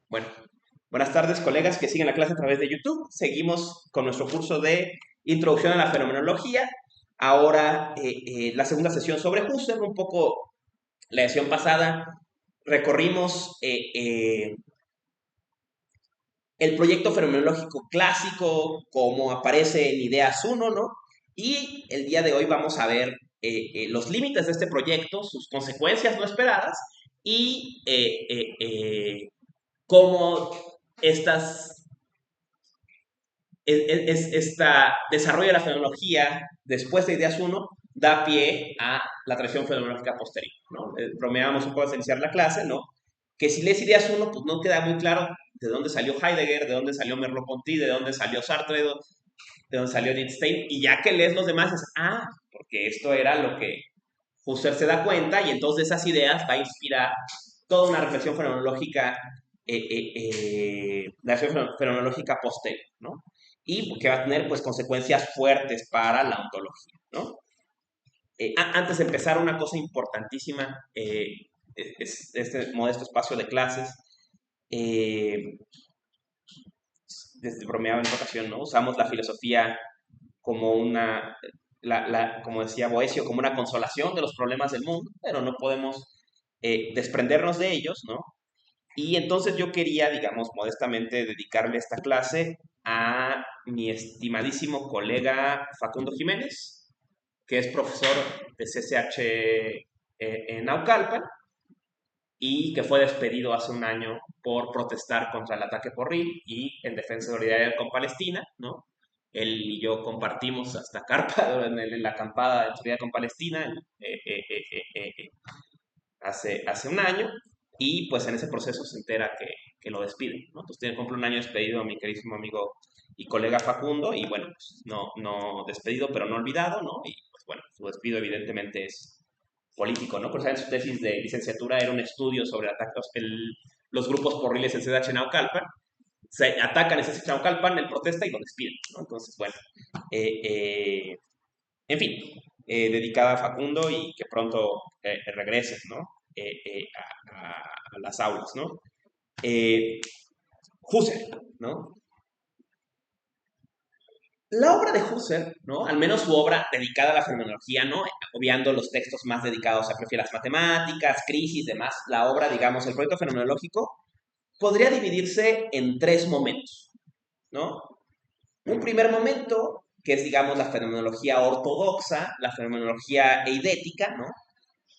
Bueno, buenas tardes, colegas que siguen la clase a través de YouTube. Seguimos con nuestro curso de Introducción a la Fenomenología. Ahora, la segunda sesión sobre Husserl. Un poco la sesión pasada recorrimos el proyecto fenomenológico clásico, como aparece en Ideas 1, ¿no? Y el día de hoy vamos a ver los límites de este proyecto, sus consecuencias no esperadas y cómo estas esta desarrollo de la fenomenología después de Ideas 1 da pie a la tradición fenomenológica posterior, ¿no? Bromeábamos un poco al iniciar la clase, ¿no? Que si lees Ideas 1, pues no queda muy claro de dónde salió Heidegger, de dónde salió Merleau-Ponty, de dónde salió Sartre, de dónde salió Wittgenstein, y ya que lees los demás, es, porque esto era lo que Husserl se da cuenta, y entonces esas ideas va a inspirar toda una reflexión fenomenológica, la reflexión fenomenológica posterior, ¿no? Y que va a tener pues consecuencias fuertes para la ontología, ¿no? Antes de empezar, una cosa importantísima es este modesto espacio de clases. Eh, Desde bromeaba en otra ocasión, ¿no? Usamos la filosofía como una, como decía Boesio, como una consolación de los problemas del mundo, pero no podemos desprendernos de ellos, ¿no? Y entonces yo quería, digamos, modestamente dedicarle esta clase a mi estimadísimo colega Facundo Jiménez, que es profesor de CCH en Naucalpan y que fue despedido hace un año por protestar contra el ataque por RIL y en defensa de solidaridad con Palestina, ¿no? Él y yo compartimos hasta carpa en la acampada de solidaridad con Palestina hace un año y pues en ese proceso se entera que lo despiden, ¿no? Entonces cumple un año despedido a mi queridísimo amigo y colega Facundo y bueno, pues no despedido pero no olvidado, ¿no? Y pues bueno, su despido evidentemente es político, ¿no? Por eso en su tesis de licenciatura era un estudio sobre ataques, los grupos porriles en CDH Naucalpan, se atacan en CDH Naucalpan, él protesta y lo despiden, ¿no? Entonces, bueno, eh, eh, en fin, dedicada a Facundo y que pronto regreses, ¿no? A las aulas, ¿no? Husserl, ¿no? La obra de Husserl, ¿no? Al menos su obra dedicada a la fenomenología, ¿no? Obviando los textos más dedicados a prefiero las matemáticas, crisis, demás, la obra, digamos, el proyecto fenomenológico, podría dividirse en tres momentos, ¿no? Un primer momento, que es, digamos, la fenomenología ortodoxa, la fenomenología eidética, ¿no?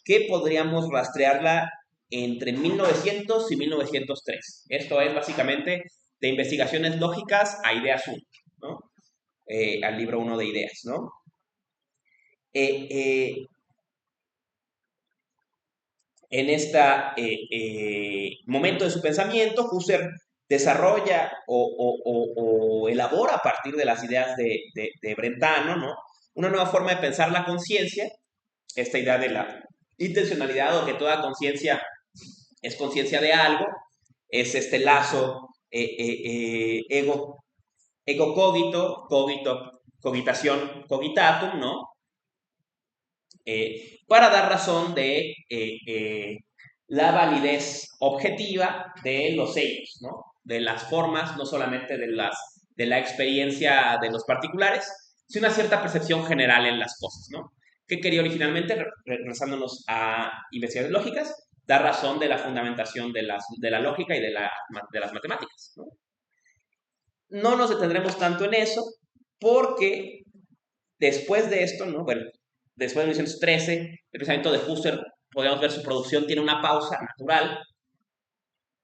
Que podríamos rastrearla entre 1900 y 1903. Esto es básicamente de investigaciones lógicas a ideas 1, ¿no? Al libro 1 de ideas, ¿no? Eh, eh, en este momento de su pensamiento, Husserl desarrolla o elabora a partir de las ideas de Brentano, ¿no? Una nueva forma de pensar la conciencia, esta idea de la intencionalidad o que toda conciencia es conciencia de algo, es este lazo ego cogito, cogitación, cogitatum, ¿no? Para dar razón de la validez objetiva de los sellos, ¿no? De las formas, no solamente de la experiencia de los particulares, sino una cierta percepción general en las cosas, ¿no? Que quería originalmente, regresándonos a investigaciones lógicas, dar razón de la fundamentación de la lógica y de las matemáticas, ¿no? No nos detendremos tanto en eso porque después de esto, ¿no? Bueno, después de 1913, el pensamiento de Husserl, podemos ver su producción tiene una pausa natural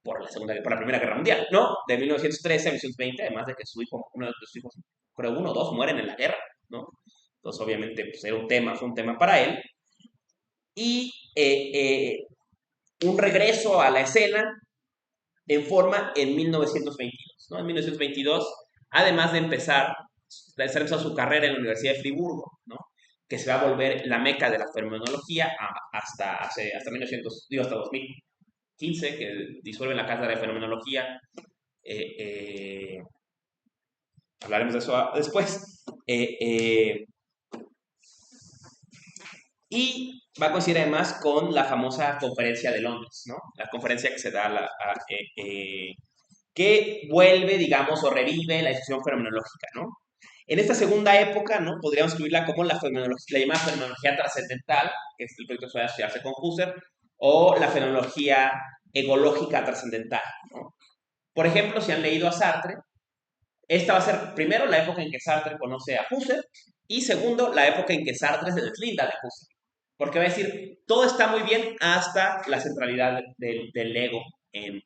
por la Primera Guerra Mundial, ¿no? De 1913 a 1920, además de que su hijo, uno de sus hijos, creo uno o dos, mueren en la guerra, ¿no? Entonces, obviamente, pues era fue un tema para él. Y un regreso a la escena en forma en 1922, ¿no? En 1922, además de empezar su carrera en la Universidad de Friburgo, ¿no? Que se va a volver la meca de la fenomenología hasta 1900, digo, hasta 2015, que disuelven la cátedra de fenomenología. Eh, eh, Hablaremos de eso después. Y va a coincidir además con la famosa conferencia de Londres, ¿no? La conferencia que se da que vuelve, digamos, o revive la discusión fenomenológica, ¿no? En esta segunda época, ¿no? Podríamos escribirla como la llamada fenomenología trascendental, que es el proyecto que suele asociarse con Husserl, o la fenomenología egológica trascendental, ¿no? Por ejemplo, si han leído a Sartre, esta va a ser, primero, la época en que Sartre conoce a Husserl, y segundo, la época en que Sartre se deslinda de Husserl. Porque va a decir, todo está muy bien hasta la centralidad del ego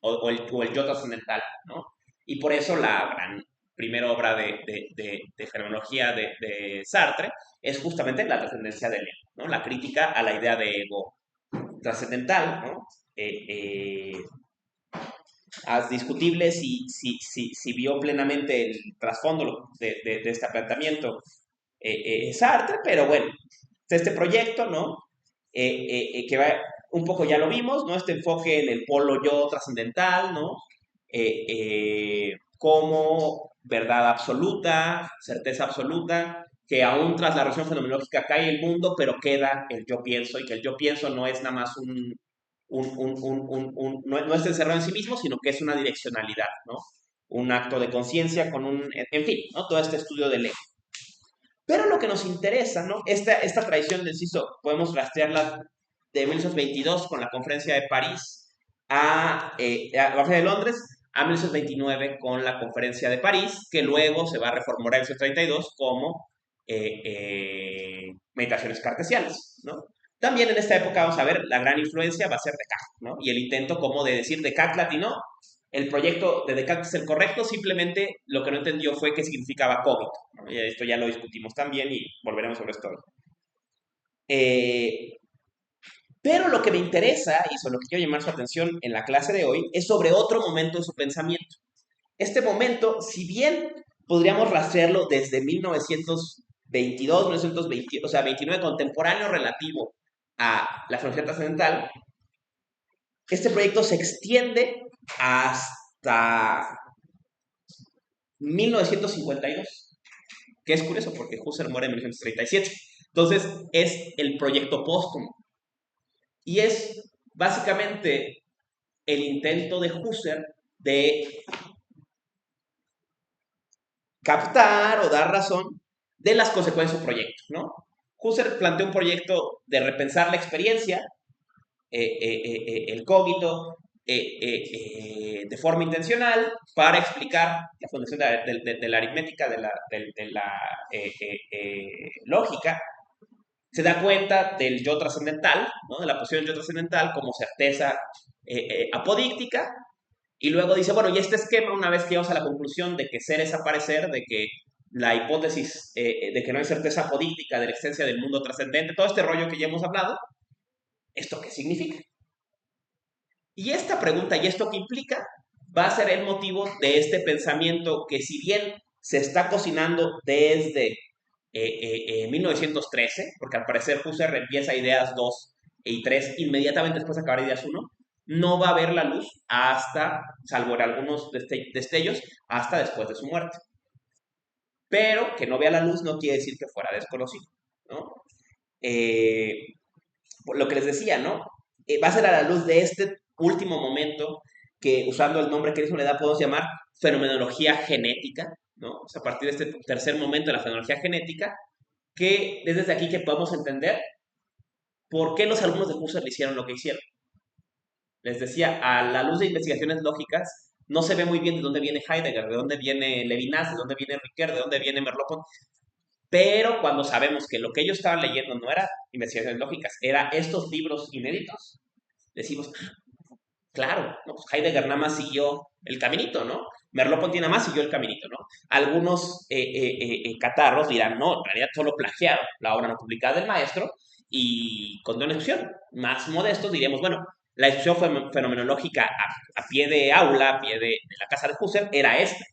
o el yo trascendental, ¿no? Y por eso la gran primera obra de fenomenología de Sartre es justamente la trascendencia del ego, ¿no? La crítica a la idea de ego trascendental, ¿no? Es discutible si vio plenamente el trasfondo de este planteamiento Sartre, pero bueno, este proyecto, ¿no? Que va, un poco ya lo vimos, ¿no? Este enfoque en el polo yo trascendental, ¿no? Como verdad absoluta, certeza absoluta, que aún tras la revolución fenomenológica cae el mundo, pero queda el yo pienso, y que el yo pienso no es nada más no es encerrado en sí mismo, sino que es una direccionalidad, ¿no? Un acto de conciencia con en fin, ¿no? Todo este estudio del ego. Pero lo que nos interesa, ¿no? Esta tradición del CISO, podemos rastrearla de 1922 con la conferencia de París a la conferencia de Londres, a 1929 con la conferencia de París, que luego se va a reformular en 1932 como meditaciones cartesianas, ¿no? También en esta época vamos a ver la gran influencia va a ser Descartes, ¿no? Y el intento como de decir Descartes latinó, el proyecto de Descartes es el correcto, simplemente lo que no entendió fue qué significaba cogito, ¿no? Y esto ya lo discutimos también y volveremos sobre esto. Eh, pero lo que me interesa y sobre lo que quiero llamar su atención en la clase de hoy es sobre otro momento de su pensamiento. Este momento, si bien podríamos rastrearlo desde 1922, 1920, o sea, 29 contemporáneo relativo a la filosofía trascendental, este proyecto se extiende hasta 1952, que es curioso porque Husserl muere en 1937. Entonces, es el proyecto póstumo. Y es básicamente el intento de Husserl de captar o dar razón de las consecuencias de su proyecto, ¿no? Husserl planteó un proyecto de repensar la experiencia, el cogito, de forma intencional para explicar la fundación de la aritmética, de la lógica. Se da cuenta del yo trascendental, ¿no? De la posición del yo trascendental como certeza apodíctica, y luego dice, bueno, y este esquema, una vez que llegamos a la conclusión de que ser es aparecer, de que la hipótesis de que no hay certeza apodíctica de la existencia del mundo trascendente, todo este rollo que ya hemos hablado, ¿esto qué significa? Y esta pregunta y esto que implica va a ser el motivo de este pensamiento que, si bien se está cocinando desde 1913, porque al parecer Husserl empieza ideas 2 y 3 inmediatamente después de acabar ideas 1, no va a ver la luz hasta, salvo en algunos destellos, hasta después de su muerte. Pero que no vea la luz no quiere decir que fuera desconocido, ¿no? Lo que les decía, ¿no? Va a ser a la luz de este último momento que, usando el nombre que eso le da, podemos llamar fenomenología genética, ¿no? O sea, a partir de este tercer momento de la fenomenología genética, que es desde aquí que podemos entender por qué los alumnos de Husserl hicieron lo que hicieron. Les decía, a la luz de investigaciones lógicas, no se ve muy bien de dónde viene Heidegger, de dónde viene Levinas, de dónde viene Ricoeur, de dónde viene Merleau-Ponty. Pero cuando sabemos que lo que ellos estaban leyendo no era investigaciones lógicas, era estos libros inéditos, decimos, claro, no, pues Heidegger nada más siguió el caminito, ¿no? Merleau-Ponty nada más siguió el caminito, ¿no? Algunos catarros dirán, no, en realidad solo plagiaron la obra no publicada del maestro, y con una excepción más modestos diríamos, bueno, la discusión fenomenológica a pie de aula, a pie de la casa de Husserl, era esta.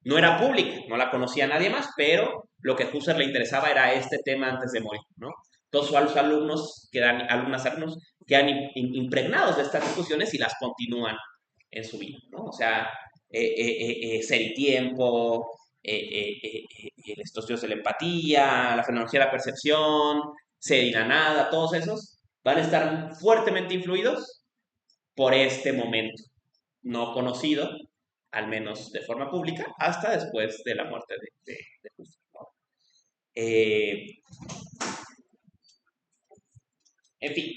No era pública, no la conocía nadie más, pero lo que a Husserl le interesaba era este tema antes de morir, ¿no? Todos sus alumnos quedan impregnados de estas discusiones y las continúan en su vida, ¿no? O sea, ser y tiempo, estos estudios de la empatía, la fenomenología de la percepción, ser y la nada, todos esos van a estar fuertemente influidos por este momento no conocido al menos de forma pública, hasta después de la muerte de Husserl, ¿no? Eh, en fin,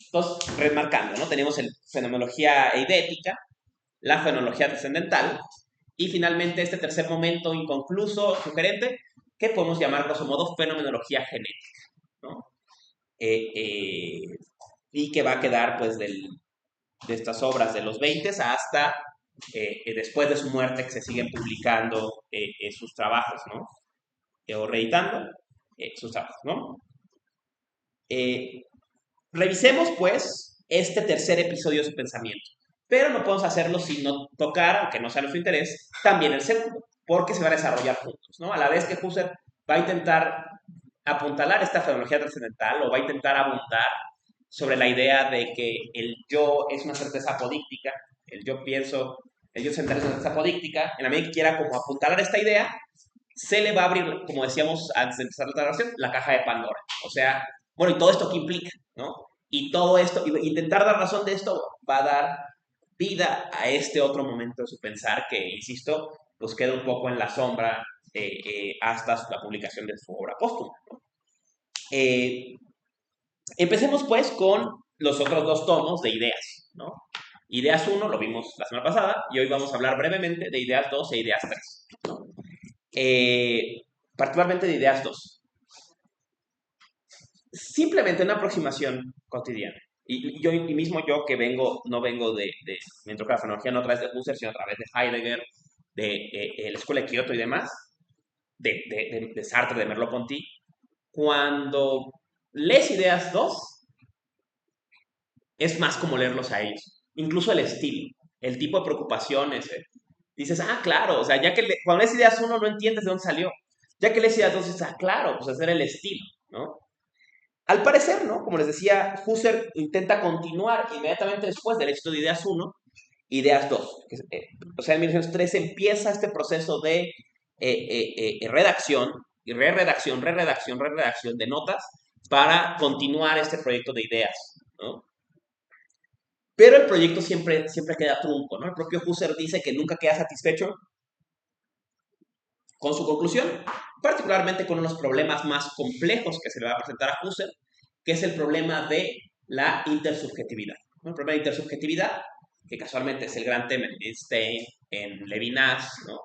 entonces, remarcando, ¿no? Tenemos el fenomenología eidética, la fenomenología trascendental, y finalmente este tercer momento inconcluso, sugerente, que podemos llamar, grosso modo, fenomenología genética, ¿no? Eh, eh, y que va a quedar, pues, de estas obras de los 20 hasta después de su muerte, que se siguen publicando sus trabajos, ¿no? O reeditando sus trabajos, ¿no? Eh, Revisemos, pues, este tercer episodio de su pensamiento. Pero no podemos hacerlo sin no tocar, aunque no sea nuestro interés, también el segundo, porque se van a desarrollar juntos, ¿no? A la vez que Husserl va a intentar apuntalar esta fenomenología trascendental o va a intentar abundar sobre la idea de que el yo es una certeza apodíctica, el yo pienso, el yo central es una certeza apodíctica, en la medida que quiera como apuntalar esta idea, se le va a abrir, como decíamos antes de empezar la grabación, la caja de Pandora. O sea, bueno, y todo esto que implica, ¿no? Y todo esto, intentar dar razón de esto va a dar vida a este otro momento de su pensar que, insisto, pues queda un poco en la sombra hasta la publicación de su obra póstuma, ¿no? Eh, Empecemos pues con los otros dos tomos de ideas, ¿no? Ideas 1 lo vimos la semana pasada y hoy vamos a hablar brevemente de ideas 2 e ideas 3, ¿no? Particularmente de ideas 2. Simplemente una aproximación cotidiana. Y mismo yo que vengo, no vengo me entró la fenomenología no a través de Husserl, sino a través de Heidegger, de la Escuela de Kioto y demás, de Sartre, de Merleau-Ponty, cuando lees ideas 2 es más como leerlos a ellos. Incluso el estilo, el tipo de preocupaciones. Dices, ah, claro, o sea, cuando lees ideas 1 no entiendes de dónde salió. Ya que lees ideas 2 dices, ah, claro, pues hacer el estilo, ¿no? Al parecer, ¿no? Como les decía, Husserl intenta continuar inmediatamente después del éxito de Ideas 1, Ideas 2. O sea, en 1913 empieza este proceso de redacción y re-redacción de notas para continuar este proyecto de ideas, ¿no? Pero el proyecto siempre queda trunco, ¿no? El propio Husserl dice que nunca queda satisfecho con su conclusión, particularmente con uno de los problemas más complejos que se le va a presentar a Husserl, que es el problema de la intersubjetividad, ¿no? El problema de intersubjetividad, que casualmente es el gran tema en Wittgenstein, en Levinas, ¿no?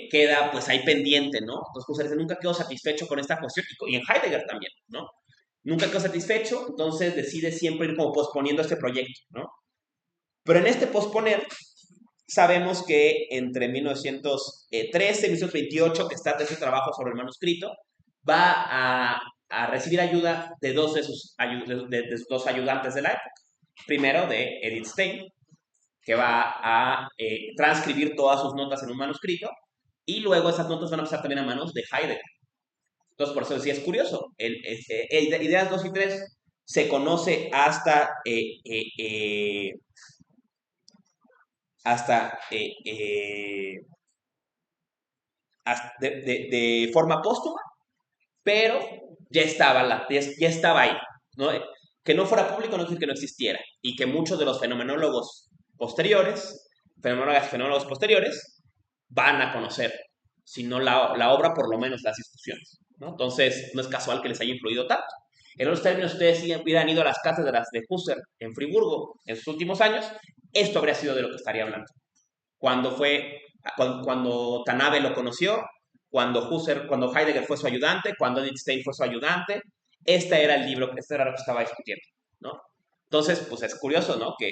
Queda pues ahí pendiente, ¿no? Entonces Husserl dice, nunca quedo satisfecho con esta cuestión, y en Heidegger también, ¿no? Nunca quedo satisfecho, entonces decide siempre ir como posponiendo este proyecto, ¿no? Pero en este posponer, sabemos que entre 1913 y 1928, que está de su trabajo sobre el manuscrito, va a recibir ayuda de sus dos ayudantes de la época. Primero de Edith Stein, que va a transcribir todas sus notas en un manuscrito, y luego esas notas van a pasar también a manos de Heidegger. Entonces, por eso sí es curioso. Ideas 2 y 3 se conoce hasta de forma póstuma, pero ya estaba ahí, ¿no? Que no fuera público no quiere decir que no existiera, y que muchos de los fenomenólogos posteriores, fenomenólogas y fenomenólogos posteriores, van a conocer, si no la obra, por lo menos las discusiones, ¿no? Entonces, no es casual que les haya influido tanto. En otros términos, ustedes si hubieran ido a las cátedras de Husserl en Friburgo en sus últimos años, esto habría sido de lo que estaría hablando. Cuando Tanabe lo conoció, cuando Heidegger fue su ayudante, cuando Edith Stein fue su ayudante, este era lo que estaba discutiendo, ¿no? Entonces, pues es curioso, ¿no? Que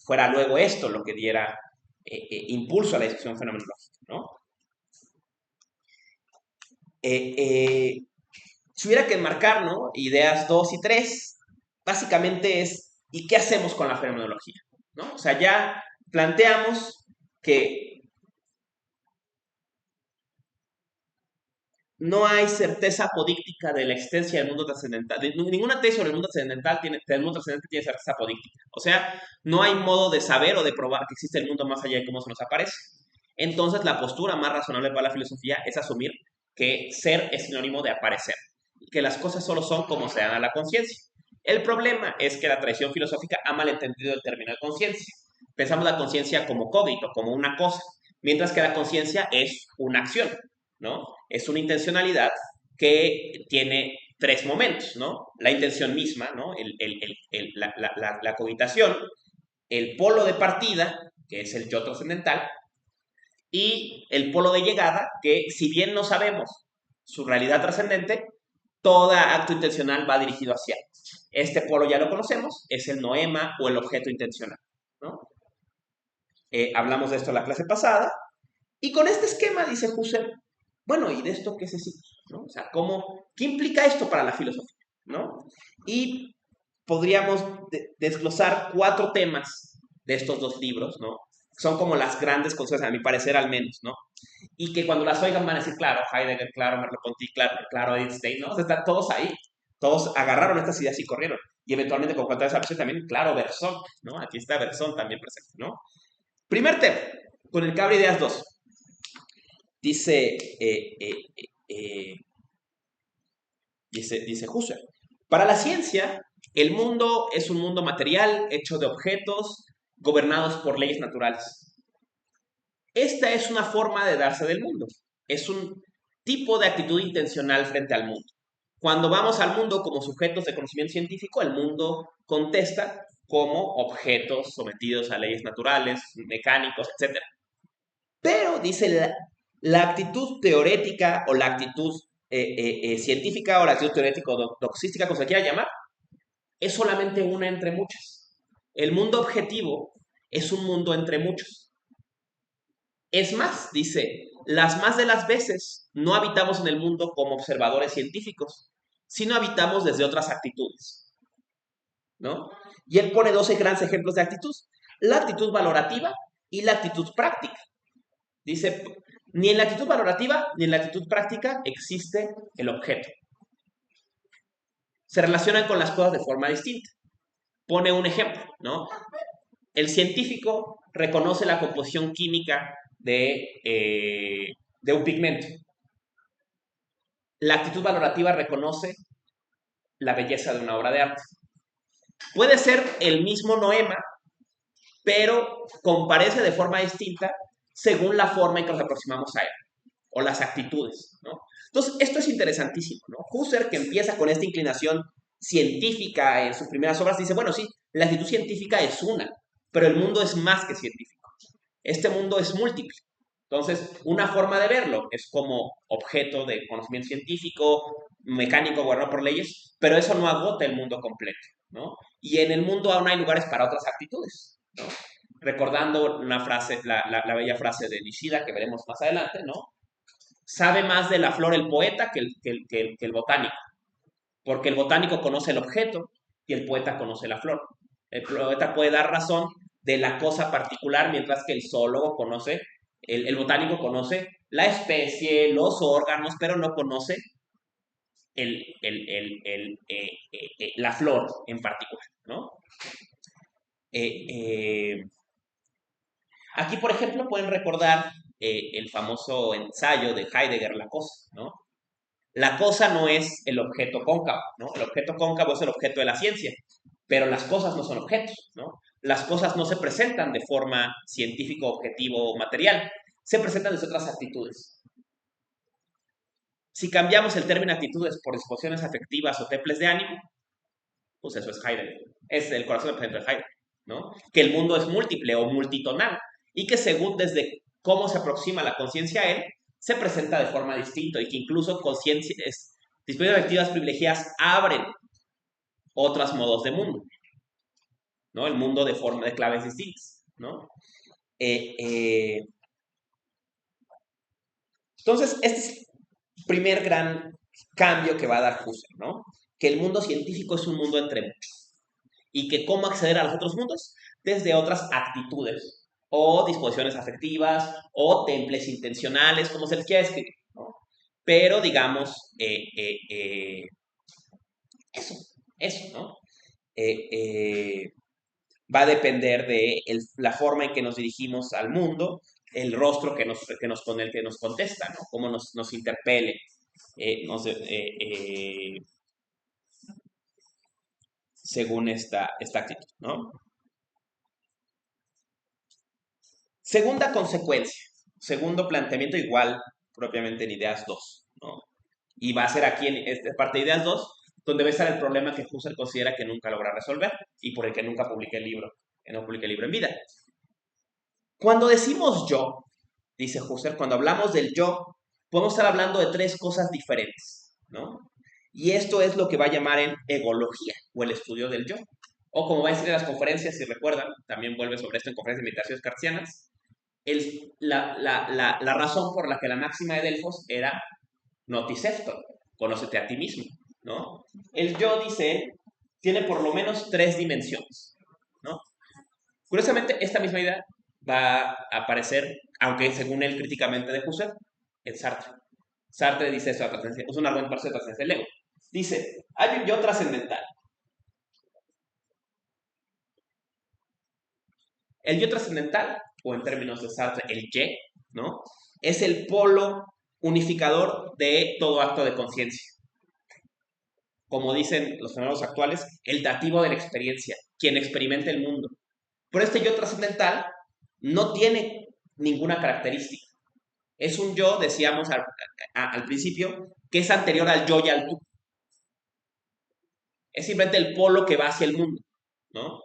fuera luego esto lo que diera impulso a la discusión fenomenológica, ¿no? Eh, eh, si hubiera que enmarcar, ¿no? Ideas 2 y 3, básicamente es, ¿y qué hacemos con la fenomenología? ¿No? O sea, ya planteamos que no hay certeza apodíctica de la existencia del mundo trascendental. Ninguna tesis sobre el mundo trascendental del mundo trascendente tiene certeza apodíctica. O sea, no hay modo de saber o de probar que existe el mundo más allá de cómo se nos aparece. Entonces, la postura más razonable para la filosofía es asumir que ser es sinónimo de aparecer, y que las cosas solo son como se dan a la conciencia. El problema es que la tradición filosófica ha malentendido el término de conciencia. Pensamos la conciencia como cogito, como una cosa, mientras que la conciencia es una acción, ¿no? Es una intencionalidad que tiene tres momentos, ¿no? La intención misma, ¿no? La cogitación, el polo de partida, que es el yo trascendental, y el polo de llegada, que si bien no sabemos su realidad trascendente, todo acto intencional va dirigido hacia él. Este polo ya lo conocemos, es el noema o el objeto intencional, ¿no? Hablamos de esto en la clase pasada, y con este esquema dice Husserl, bueno, ¿y de esto qué se sigue? ¿No? O sea, ¿qué implica esto para la filosofía? ¿No? Y podríamos desglosar cuatro temas de estos dos libros, ¿no? Son como las grandes cosas, a mi parecer al menos, ¿no? Y que cuando las oigan van a decir, claro, Heidegger, claro, Merleau-Ponty, claro, Edith Stein, ¿no? O sea, están todos ahí. Todos agarraron estas ideas y corrieron. Y eventualmente, con cuanto a esa también, claro, Berzón, ¿no? Aquí está Berzón también presente, ¿no? Primer tema, con el que abre ideas 2. Dice, dice Husserl, para la ciencia, el mundo es un mundo material hecho de objetos gobernados por leyes naturales. Esta es una forma de darse del mundo. Es un tipo de actitud intencional frente al mundo. Cuando vamos al mundo como sujetos de conocimiento científico, el mundo contesta como objetos sometidos a leyes naturales, mecánicos, etc. Pero, dice, la actitud teorética o la actitud científica o la actitud teórico-doxística, como se quiera llamar, es solamente una entre muchas. El mundo objetivo es un mundo entre muchos. Es más, dice, las más de las veces no habitamos en el mundo como observadores científicos, sino habitamos desde otras actitudes, ¿no? Y él pone 12 grandes ejemplos de actitud. La actitud valorativa y la actitud práctica. Dice, ni en la actitud valorativa ni en la actitud práctica existe el objeto. Se relacionan con las cosas de forma distinta. Pone un ejemplo, ¿no? El científico reconoce la composición química de un pigmento. La actitud valorativa reconoce la belleza de una obra de arte. Puede ser el mismo noema, pero comparece de forma distinta según la forma en que nos aproximamos a él, o las actitudes, ¿no? Entonces, esto es interesantísimo, ¿no? Husserl, que empieza con esta inclinación científica en sus primeras obras, dice, bueno, sí, la actitud científica es una, pero el mundo es más que científico. Este mundo es múltiple. Entonces, una forma de verlo es como objeto de conocimiento científico, mecánico, gobernado por leyes, pero eso no agota el mundo completo, ¿no? Y en el mundo aún hay lugares para otras actitudes, ¿no? Recordando una frase, la bella frase de Nishida, que veremos más adelante, ¿no? Sabe más de la flor el poeta que el botánico, porque el botánico conoce el objeto y el poeta conoce la flor. El poeta puede dar razón de la cosa particular, mientras que el zoólogo conoce, el botánico conoce la especie, los órganos, pero no conoce la flor en particular, ¿no? Eh, eh, Aquí, por ejemplo, pueden recordar el famoso ensayo de Heidegger, La cosa, ¿no? La cosa no es el objeto cóncavo, ¿no? El objeto cóncavo es el objeto de la ciencia, pero las cosas no son objetos, ¿no? Las cosas no se presentan de forma científico, objetivo o material, se presentan desde otras actitudes. Si cambiamos el término actitudes por disposiciones afectivas o temples de ánimo, pues eso es Heidegger, es el corazón de Heidegger, ¿no? Que el mundo es múltiple o multitonal y que según desde cómo se aproxima la conciencia a él, se presenta de forma distinta y que incluso conciencias, disposiciones afectivas privilegiadas abren otros modos de mundo, ¿no? El mundo de forma de claves distintas, ¿no? Eh, eh, entonces, este es el primer gran cambio que va a dar Husserl, ¿no? Que el mundo científico es un mundo entre muchos y que cómo acceder a los otros mundos desde otras actitudes o disposiciones afectivas o temples intencionales, como se les quiera escribir, ¿no? Pero digamos, eso, eso, ¿no? Eh, eh, Va a depender de la forma en que nos dirigimos al mundo, el rostro con el que nos contesta, ¿no? Cómo nos interpele, según esta actitud, ¿no? Segunda consecuencia. segundo planteamiento igual, propiamente en ideas 2, ¿no? Y va a ser aquí en esta parte de ideas 2 donde va a estar el problema que Husserl considera que nunca logra resolver y por el que nunca publiqué el libro, que no publiqué el libro en vida. Cuando decimos yo, dice Husserl, cuando hablamos del yo, podemos estar hablando de tres cosas diferentes, ¿no? Y esto es lo que va a llamar en egología, o el estudio del yo. O como va a decir en las conferencias, si recuerdan, también vuelve sobre esto en conferencias de meditaciones cartesianas, la razón por la que la máxima de Delfos era noticefto, conócete a ti mismo, ¿no? El yo, dice él, tiene por lo menos tres dimensiones, ¿no? Curiosamente, esta misma idea va a aparecer, aunque según él críticamente de Husserl, en Sartre. Sartre dice eso, es un argumento para de trascendencia del ego. Dice, hay un yo trascendental. El yo trascendental, o en términos de Sartre, el ye, ¿no? Es el polo unificador de todo acto de conciencia. Como dicen los fenómenos actuales, el dativo de la experiencia, quien experimenta el mundo. Pero este yo trascendental no tiene ninguna característica. Es un yo, decíamos al principio, que es anterior al yo y al tú. Es simplemente el polo que va hacia el mundo, ¿no?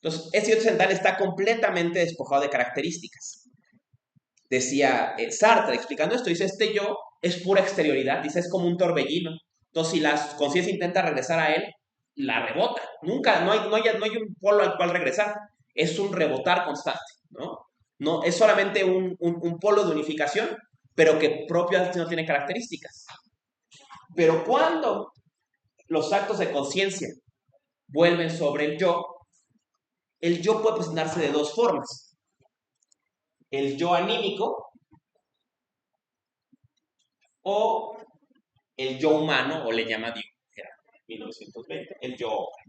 Entonces, este yo trascendental está completamente despojado de características. Decía Sartre, explicando esto, dice, este yo es pura exterioridad, dice, es como un torbellino. Entonces, si la conciencia intenta regresar a él, la rebota. Nunca, no hay un polo al cual regresar. Es un rebotar constante, ¿no? No, es solamente un polo de unificación, pero que propio no tiene características. Pero cuando los actos de conciencia vuelven sobre el yo puede presentarse de dos formas. El yo anímico o el yo humano, o le llama Dios, que era 1920, el yo hombre.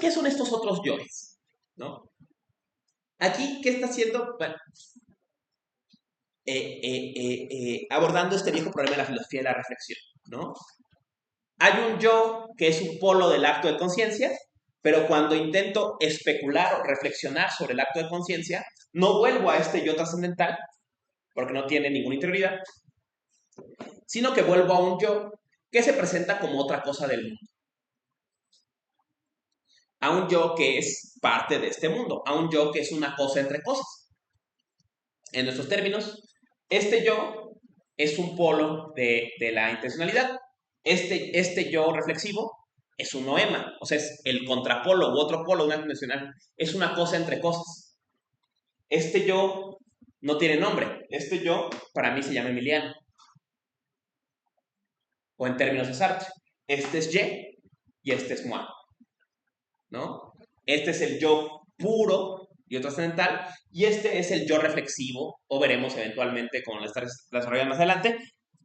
¿Qué son estos otros yoes? ¿No? Aquí, ¿qué está haciendo? Bueno, abordando este viejo problema de la filosofía de la reflexión, ¿no? Hay un yo que es un polo del acto de conciencia, pero cuando intento especular o reflexionar sobre el acto de conciencia, no vuelvo a este yo trascendental, porque no tiene ninguna interioridad, sino que vuelvo a un yo que se presenta como otra cosa del mundo. A un yo que es parte de este mundo, a un yo que es una cosa entre cosas. En nuestros términos, este yo es un polo de la intencionalidad. Este yo reflexivo es un noema, o sea, es el contrapolo u otro polo de una intencional. Es una cosa entre cosas. Este yo no tiene nombre. Este yo, para mí, se llama Emiliano. O en términos de Sartre, este es Y y este es moi, ¿no? Este es el yo puro y trascendental, y este es el yo reflexivo, o veremos eventualmente, como las desarrollamos más adelante,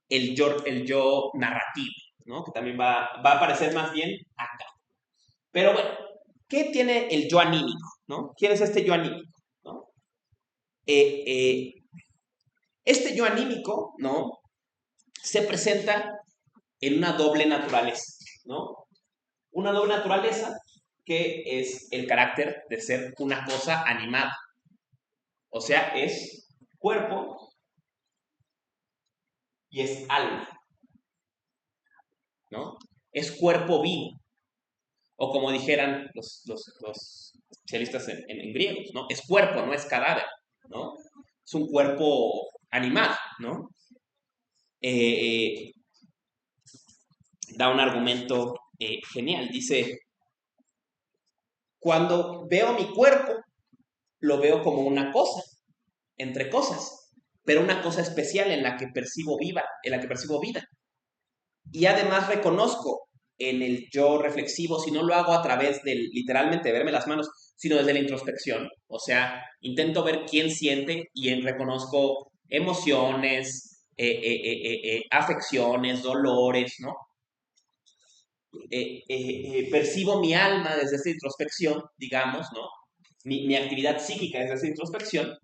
el yo narrativo, ¿no? Que también va a aparecer más bien acá. Pero bueno, ¿qué tiene el yo anímico? ¿No? ¿Quién es este yo anímico? ¿No? Este yo anímico, ¿no? Se presenta en una doble naturaleza, ¿no? Una doble naturaleza que es el carácter de ser una cosa animada. O sea, es cuerpo y es alma, ¿no? Es cuerpo vivo. O como dijeran los especialistas en griegos, ¿no? Es cuerpo, no es cadáver, ¿no? Es un cuerpo animado, ¿no? Eh, da un argumento genial. Dice, cuando veo mi cuerpo, lo veo como una cosa, entre cosas, pero una cosa especial en la que percibo vida. Y además reconozco en el yo reflexivo, si no lo hago a través del, literalmente, de verme las manos, sino desde la introspección. O sea, intento ver quién siente y reconozco emociones, afecciones, dolores, ¿no? Percibo mi alma desde esa introspección, digamos, ¿no? Mi actividad psíquica desde esa introspección,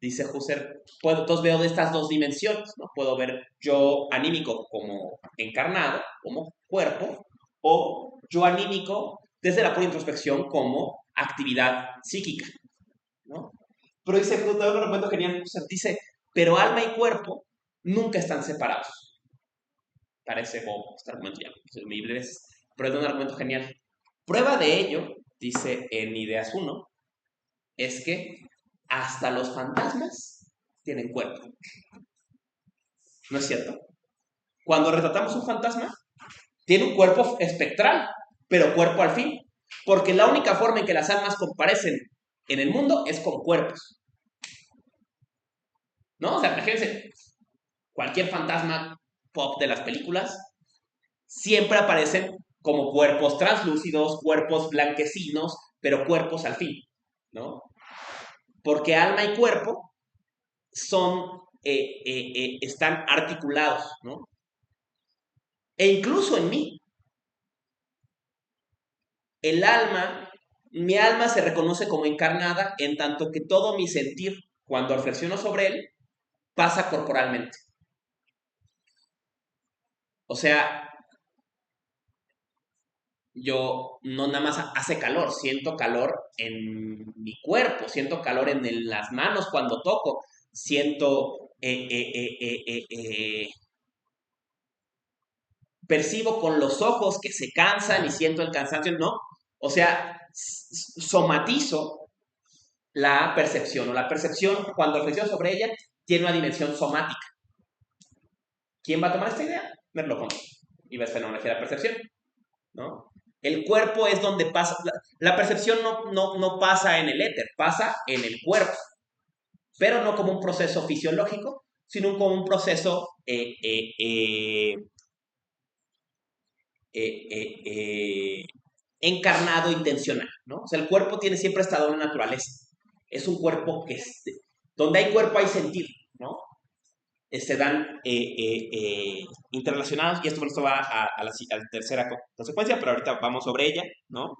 dice Husserl, entonces veo de estas dos dimensiones, ¿no? Puedo ver yo anímico como encarnado, como cuerpo, o yo anímico desde la pura introspección como actividad psíquica, ¿no? Pero dice, un argumento genial, dice, pero alma y cuerpo nunca están separados. Parece bobo este argumento ya, es mi brevez, pero es un argumento genial. Prueba de ello, dice en Ideas 1, es que hasta los fantasmas tienen cuerpo. ¿No es cierto? Cuando retratamos un fantasma, tiene un cuerpo espectral, pero cuerpo al fin. Porque la única forma en que las almas comparecen en el mundo es con cuerpos. ¿No? O sea, imagínense, cualquier fantasma pop de las películas siempre aparecen como cuerpos translúcidos, cuerpos blanquecinos, pero cuerpos al fin, ¿no? Porque alma y cuerpo son, están articulados, ¿no? E incluso en mí, el alma, mi alma se reconoce como encarnada en tanto que todo mi sentir, cuando reflexiono sobre él, pasa corporalmente. O sea, yo no nada más hace calor, siento calor en mi cuerpo, siento calor en las manos cuando toco, siento, percibo con los ojos que se cansan y siento el cansancio, ¿no? O sea, somatizo la percepción, o la percepción, cuando reflexiono sobre ella, tiene una dimensión somática. ¿Quién va a tomar esta idea? Merleau-Ponty. Y va a fenomenología de la percepción, ¿no? El cuerpo es donde pasa, la percepción no pasa en el éter, pasa en el cuerpo, pero no como un proceso fisiológico, sino como un proceso encarnado, intencional, ¿no? O sea, el cuerpo tiene siempre esta doble naturaleza. Es un cuerpo que, donde hay cuerpo hay sentir, ¿no? Se dan interrelacionados, y esto va a la tercera consecuencia, pero ahorita vamos sobre ella, ¿no?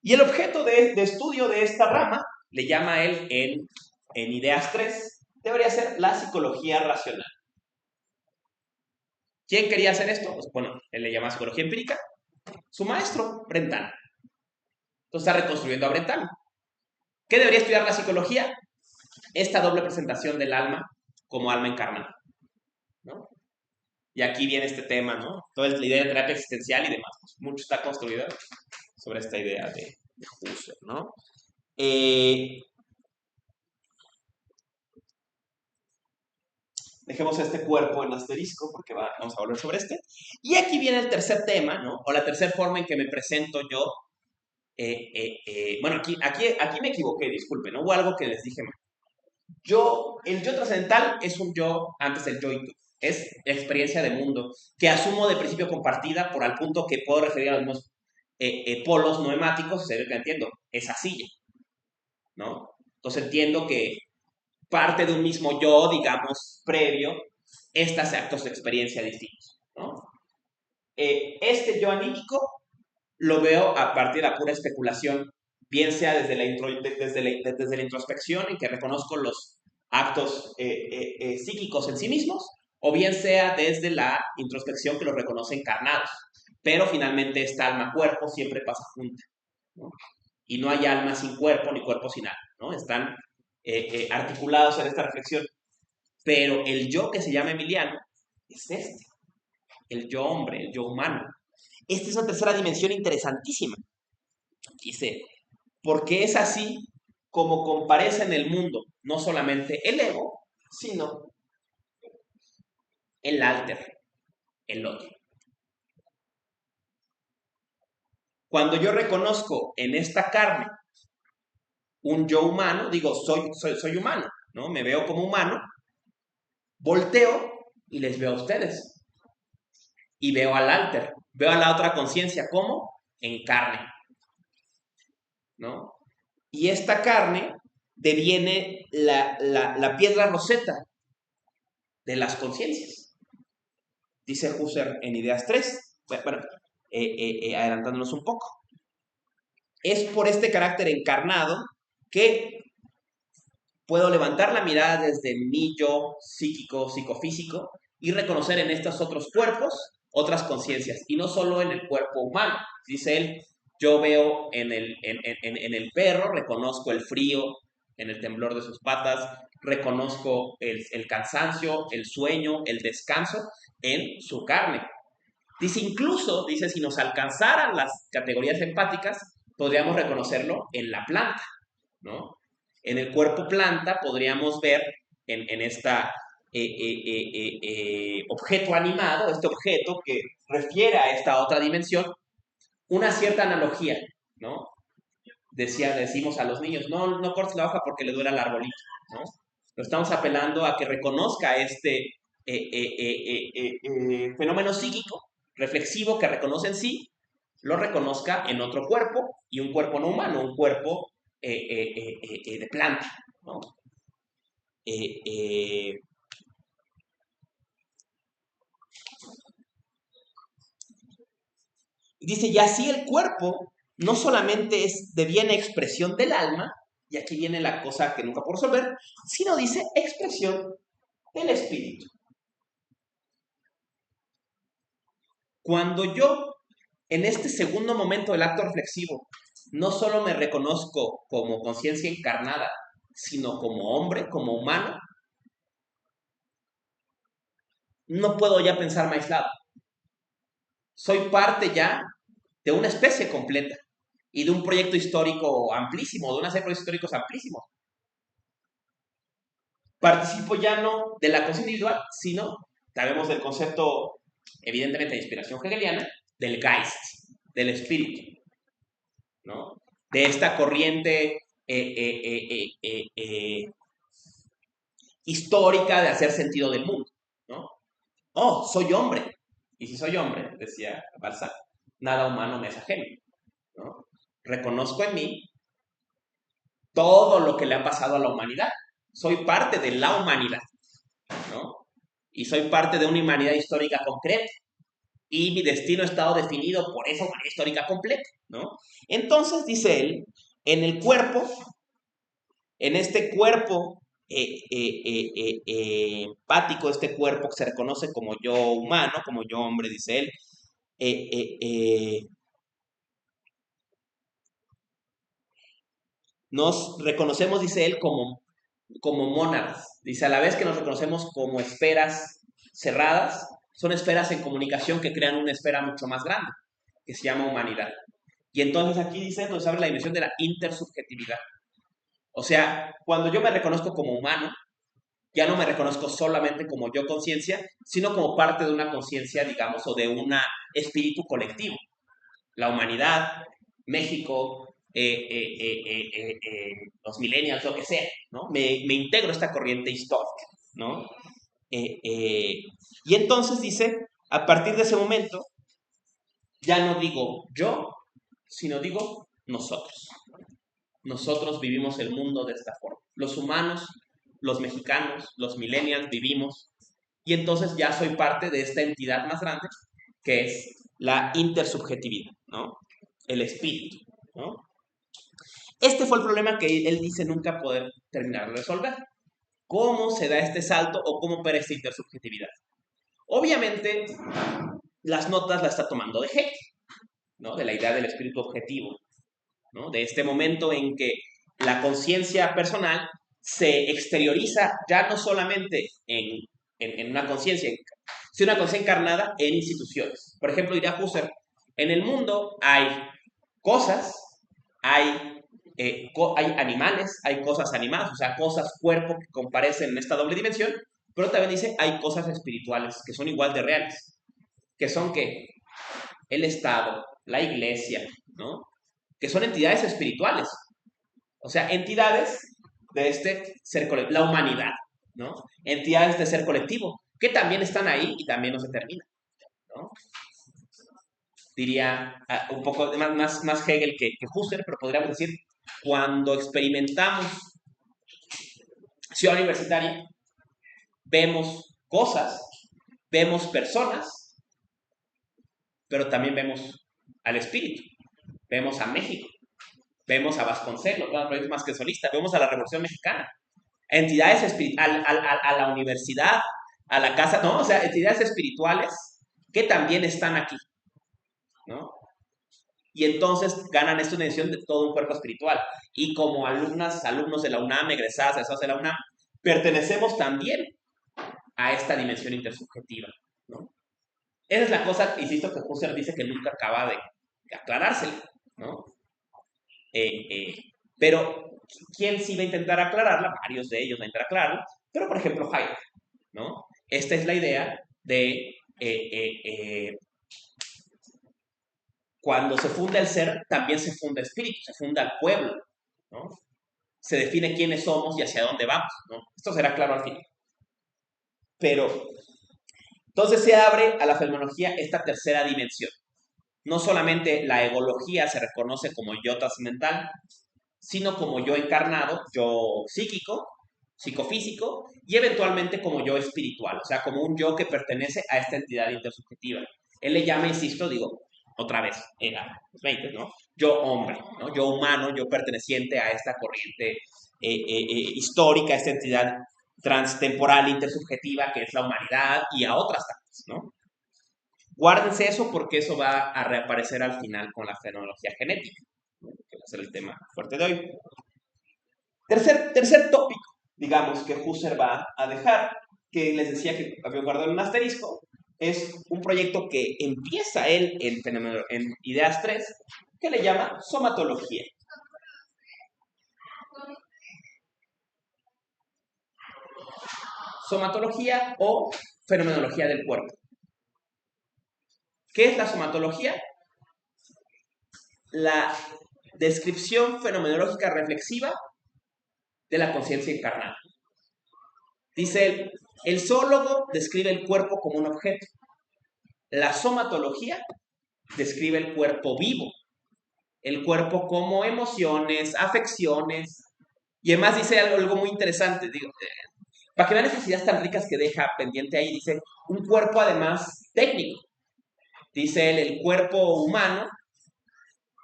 Y el objeto de estudio de esta rama, le llama él en Ideas 3, debería ser la psicología racional. ¿Quién quería hacer esto? Pues bueno, él le llama psicología empírica. Su maestro, Brentano. Entonces está reconstruyendo a Brentano. ¿Qué debería estudiar la psicología? Esta doble presentación del alma como alma encarnada, ¿no? Y aquí viene este tema, ¿no? Toda la idea de terapia existencial y demás. Pues mucho está construido sobre esta idea de Husserl, ¿no? Dejemos este cuerpo en asterisco porque vamos a volver sobre este. Y aquí viene el tercer tema, ¿no? O la tercera forma en que me presento yo. Bueno, aquí me equivoqué, disculpen, ¿no? Hubo algo que les dije mal. El yo trascendental es un yo antes del yo y tú. Es experiencia de mundo que asumo de principio compartida por al punto que puedo referir a los mismos polos noemáticos, si se ve que entiendo, esa silla, ¿no? Entonces entiendo que parte de un mismo yo, digamos, previo, estos actos de experiencia distintos, ¿no? Este yo anímico lo veo a partir de la pura especulación, bien sea desde la introspección, en que reconozco los actos psíquicos en sí mismos, o bien sea desde la introspección que los reconoce encarnados. Pero finalmente esta alma-cuerpo siempre pasa junta, ¿no? Y no hay alma sin cuerpo ni cuerpo sin alma, ¿no? Están articulados en esta reflexión. Pero el yo que se llama Emiliano es este, el yo hombre, el yo humano. Esta es una tercera dimensión interesantísima. Dice, porque es así como comparece en el mundo no solamente el ego, sino el alter, el otro. Cuando yo reconozco en esta carne un yo humano, digo, soy humano, ¿no? Me veo como humano, volteo y les veo a ustedes. Y veo al alter, veo a la otra conciencia, ¿cómo? En carne, ¿no? Y esta carne deviene la piedra roseta de las conciencias. Dice Husserl en Ideas 3, bueno, adelantándonos un poco. Es por este carácter encarnado que puedo levantar la mirada desde mi yo psíquico, psicofísico, y reconocer en estos otros cuerpos otras conciencias, y no solo en el cuerpo humano. Dice él, yo veo en el perro, reconozco el frío en el temblor de sus patas, reconozco el cansancio, el sueño, el descanso en su carne. Dice, incluso, dice, si nos alcanzaran las categorías empáticas, podríamos reconocerlo en la planta, ¿no? En el cuerpo planta podríamos ver en esta objeto animado, este objeto que refiere a esta otra dimensión, una cierta analogía, ¿no? Decimos a los niños, no cortes la hoja porque le duele al arbolito, ¿no? Lo estamos apelando a que reconozca este fenómeno psíquico, reflexivo, que reconoce en sí, lo reconozca en otro cuerpo, y un cuerpo no humano, un cuerpo de planta, ¿no? Dice, y así el cuerpo no solamente es de bien expresión del alma, y aquí viene la cosa que nunca puedo resolver, sino dice expresión del espíritu. Cuando yo, en este segundo momento del acto reflexivo, no solo me reconozco como conciencia encarnada, sino como hombre, como humano, no puedo ya pensarme aislado. Soy parte ya de una especie completa y de un proyecto histórico amplísimo, de una serie de proyectos históricos amplísimos. Participo ya no de la conciencia individual, sino, sabemos del concepto, evidentemente, de inspiración hegeliana, del Geist, del espíritu, ¿no? De esta corriente histórica de hacer sentido del mundo, ¿no? Oh, soy hombre. Y si soy hombre, decía Balzac, nada humano me es ajeno, ¿no? Reconozco en mí todo lo que le ha pasado a la humanidad. Soy parte de la humanidad, ¿no? Y soy parte de una humanidad histórica concreta. Y mi destino ha estado definido por esa humanidad histórica completa, ¿no? Entonces, dice él, en el cuerpo, en este cuerpo empático, este cuerpo que se reconoce como yo humano, como yo hombre, dice él, nos reconocemos, dice él, como mónadas. Dice, a la vez que nos reconocemos como esferas cerradas, son esferas en comunicación que crean una esfera mucho más grande, que se llama humanidad. Y entonces aquí dice, nos habla la dimensión de la intersubjetividad. O sea, cuando yo me reconozco como humano, ya no me reconozco solamente como yo conciencia, sino como parte de una conciencia, digamos, o de un espíritu colectivo. La humanidad, México, los millennials, lo que sea, ¿no? Me integro a esta corriente histórica, ¿no? Y entonces dice, a partir de ese momento, ya no digo yo, sino digo nosotros. Nosotros vivimos el mundo de esta forma. Los humanos, los mexicanos, los millennials vivimos, y entonces ya soy parte de esta entidad más grande que es la intersubjetividad, ¿no? El espíritu, ¿no? Este fue el problema que él dice nunca poder terminar de resolver. ¿Cómo se da este salto o cómo opera esta intersubjetividad? Obviamente, las notas las está tomando de Hegel, ¿no? De la idea del espíritu objetivo, ¿no? De este momento en que la conciencia personal se exterioriza ya no solamente en una conciencia, sino una conciencia encarnada en instituciones. Por ejemplo, diría Husserl, en el mundo hay cosas, hay, hay animales, hay cosas animadas, o sea, cosas, cuerpo que comparecen en esta doble dimensión, pero también dice, hay cosas espirituales que son igual de reales, que son que el Estado, la Iglesia, ¿no? Que son entidades espirituales, o sea, entidades de este ser colectivo, la humanidad, ¿no? Entidades de ser colectivo, que también están ahí y también no se terminan, ¿no? Diría un poco más Hegel que Husserl, pero podríamos decir, cuando experimentamos ciudad universitaria, vemos cosas, vemos personas, pero también vemos al espíritu, vemos a México, vemos a Vasconcelos, no es más que solista, vemos a la Revolución Mexicana, a entidades espirituales, a la universidad, a la casa, ¿no? O sea, entidades espirituales que también están aquí, ¿no? Y entonces ganan esta dimensión de todo un cuerpo espiritual. Y como alumnos de la UNAM, egresados de la UNAM, pertenecemos también a esta dimensión intersubjetiva, ¿no? Esa es la cosa, insisto, que Husserl dice que nunca acaba de aclarársela, ¿no? Eh, eh, pero, ¿quién sí va a intentar aclararla? Varios de ellos van a intentar aclararla, pero por ejemplo Heidegger, ¿no? Esta es la idea de cuando se funda el ser, también se funda el espíritu, se funda el pueblo, ¿no? Se define quiénes somos y hacia dónde vamos, ¿no? Esto será claro al final. Pero, entonces se abre a la fenomenología esta tercera dimensión. No solamente la egología se reconoce como yo trascendental, sino como yo encarnado, yo psíquico, psicofísico, y eventualmente como yo espiritual, o sea, como un yo que pertenece a esta entidad intersubjetiva. Él le llama, insisto, digo, otra vez, era los 20, ¿no? Yo hombre, ¿no? Yo humano, yo perteneciente a esta corriente histórica, a esta entidad transtemporal intersubjetiva que es la humanidad y a otras tantas, ¿no? Guárdense eso porque eso va a reaparecer al final con la fenomenología genética, ¿no? Que va a ser el tema fuerte de hoy. Tercer tópico, digamos, que Husserl va a dejar, que les decía que había guardado en un asterisco, es un proyecto que empieza él en Ideas 3, que le llama somatología. Somatología o fenomenología del cuerpo. ¿Qué es la somatología? La descripción fenomenológica reflexiva de la conciencia encarnada. Dice él, el zoólogo describe el cuerpo como un objeto. La somatología describe el cuerpo vivo, el cuerpo como emociones, afecciones, y además dice algo muy interesante, digo, para que vean esas ideas tan ricas que deja pendiente ahí, dice, un cuerpo además técnico. Dice él, el cuerpo humano,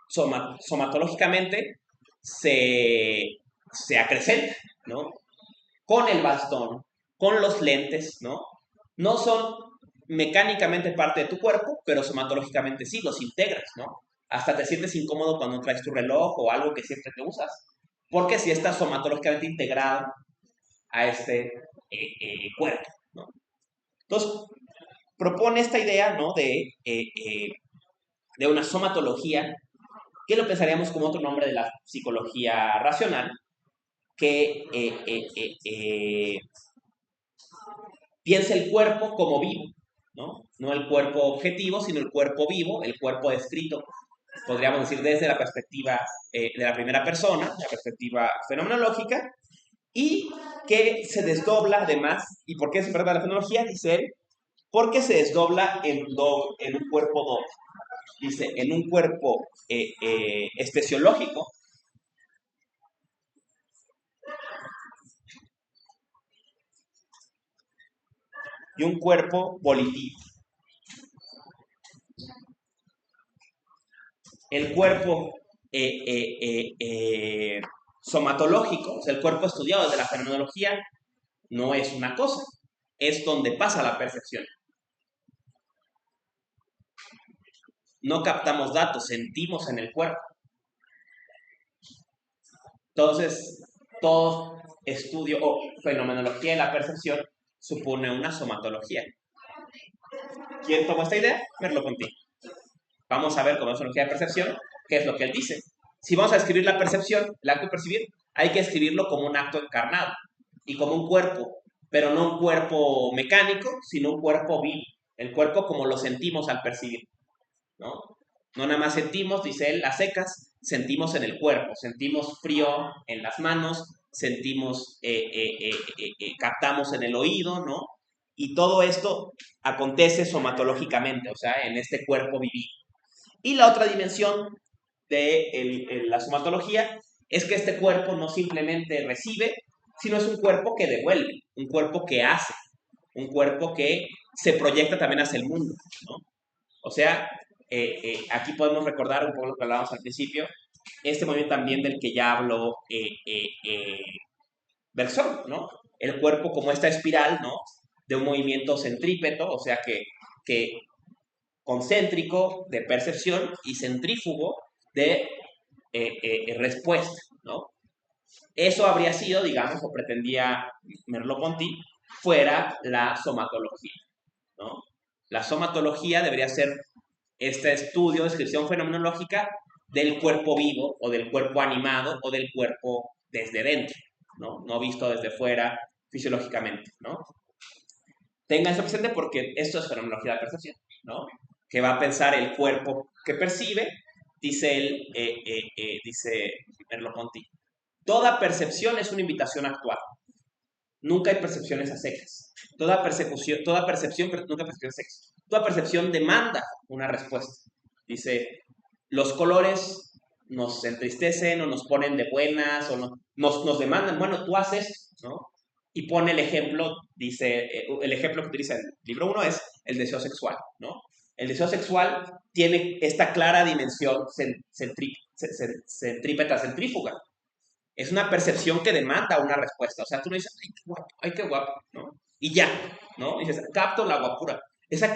somatológicamente, se acrecenta, ¿no? Con el bastón, con los lentes, ¿no? No son mecánicamente parte de tu cuerpo, pero somatológicamente sí, los integras, ¿no? Hasta te sientes incómodo cuando traes tu reloj o algo que siempre te usas, porque si estás somatológicamente integrado a este cuerpo, ¿no? Entonces, propone esta idea, ¿no? De una somatología, que lo pensaríamos como otro nombre de la psicología racional, que piensa el cuerpo como vivo, ¿no? No el cuerpo objetivo, sino el cuerpo vivo, el cuerpo descrito, podríamos decir desde la perspectiva de la primera persona, la perspectiva fenomenológica, y que se desdobla además, ¿y por qué se trata de la fenomenología? Dice él, porque se desdobla en un cuerpo doble. Dice, en un cuerpo especiológico y un cuerpo volitivo. El cuerpo somatológico, o sea, el cuerpo estudiado desde la fenomenología, no es una cosa, es donde pasa la percepción. No captamos datos, sentimos en el cuerpo. Entonces, todo estudio o fenomenología de la percepción supone una somatología. ¿Quién tomó esta idea? Verlo contigo. Vamos a ver con la fenomenología de percepción qué es lo que él dice. Si vamos a escribir la percepción, el acto de percibir, hay que escribirlo como un acto encarnado y como un cuerpo, pero no un cuerpo mecánico, sino un cuerpo vivo. El cuerpo como lo sentimos al percibir, ¿no? No nada más sentimos, dice él, las secas, sentimos en el cuerpo, sentimos frío en las manos, sentimos, captamos en el oído, ¿no? Y todo esto acontece somatológicamente, o sea, en este cuerpo vivido. Y la otra dimensión de la somatología es que este cuerpo no simplemente recibe, sino es un cuerpo que devuelve, un cuerpo que hace, un cuerpo que se proyecta también hacia el mundo, ¿no? O sea, aquí podemos recordar un poco lo que hablábamos al principio, este movimiento también del que ya habló Bergson, ¿no? El cuerpo como esta espiral, ¿no? De un movimiento centrípeto, o sea que concéntrico de percepción y centrífugo de respuesta, ¿no? Eso habría sido, digamos, o pretendía Merleau-Ponty, fuera la somatología, ¿no? La somatología debería ser este estudio, descripción fenomenológica del cuerpo vivo o del cuerpo animado o del cuerpo desde dentro, ¿no? No visto desde fuera fisiológicamente, ¿no? Tengan eso presente porque esto es fenomenología de la percepción, ¿no? Que va a pensar el cuerpo que percibe, dice él, dice Merleau-Ponty. Toda percepción es una invitación a actuar. Nunca hay percepciones a secas. Toda percepción, pero nunca percepción a secas. Toda percepción demanda una respuesta. Dice, los colores nos entristecen o nos ponen de buenas o nos demandan, bueno, tú haces, ¿no? Y pone el ejemplo, dice, el ejemplo que utiliza el libro 1 es el deseo sexual, ¿no? El deseo sexual tiene esta clara dimensión centrípeta, centrífuga. Es una percepción que demanda una respuesta. O sea, tú no dices, ay, qué guapo, ¿no? Y ya, ¿no? Dices, capto la guapura. Esa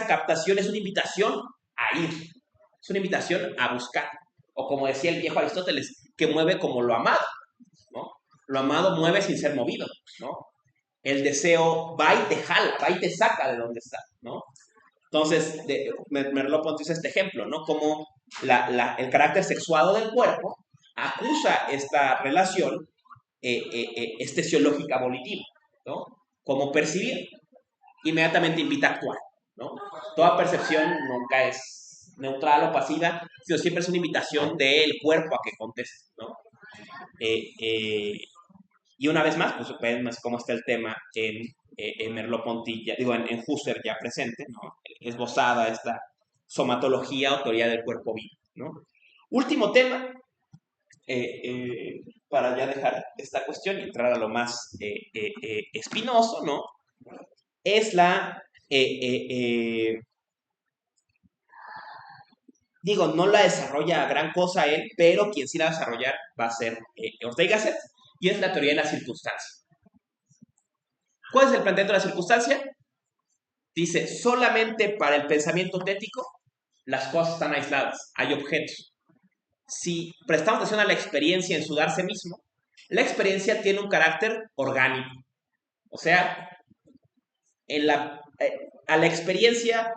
captación es una invitación a ir. Es una invitación a buscar. O como decía el viejo Aristóteles, que mueve como lo amado, ¿no? Lo amado mueve sin ser movido, ¿no? El deseo va y te jala, va y te saca de donde está, ¿no? Entonces, Merleau-Ponty usa este ejemplo, ¿no? Como el carácter sexuado del cuerpo acusa esta relación estesiológica volitiva, ¿no? Como percibir, inmediatamente invita a actuar, ¿no? Toda percepción nunca es neutral o pasiva, sino siempre es una invitación del cuerpo a que conteste, ¿no? Y una vez más, pues ven más cómo está el tema en Merleau-Ponty, digo, en Husserl ya presente, ¿no? Esbozada esta somatología o teoría del cuerpo vivo, ¿no? Último tema, para ya dejar esta cuestión y entrar a lo más espinoso, ¿no? Es digo, no la desarrolla gran cosa él, pero quien sí la va a desarrollar va a ser Ortega y Gasset, y es la teoría de la circunstancia. ¿Cuál es el planteamiento de la circunstancia? Dice, solamente para el pensamiento tético las cosas están aisladas, hay objetos. Si prestamos atención a la experiencia en su darse mismo, la experiencia tiene un carácter orgánico. O sea, a la experiencia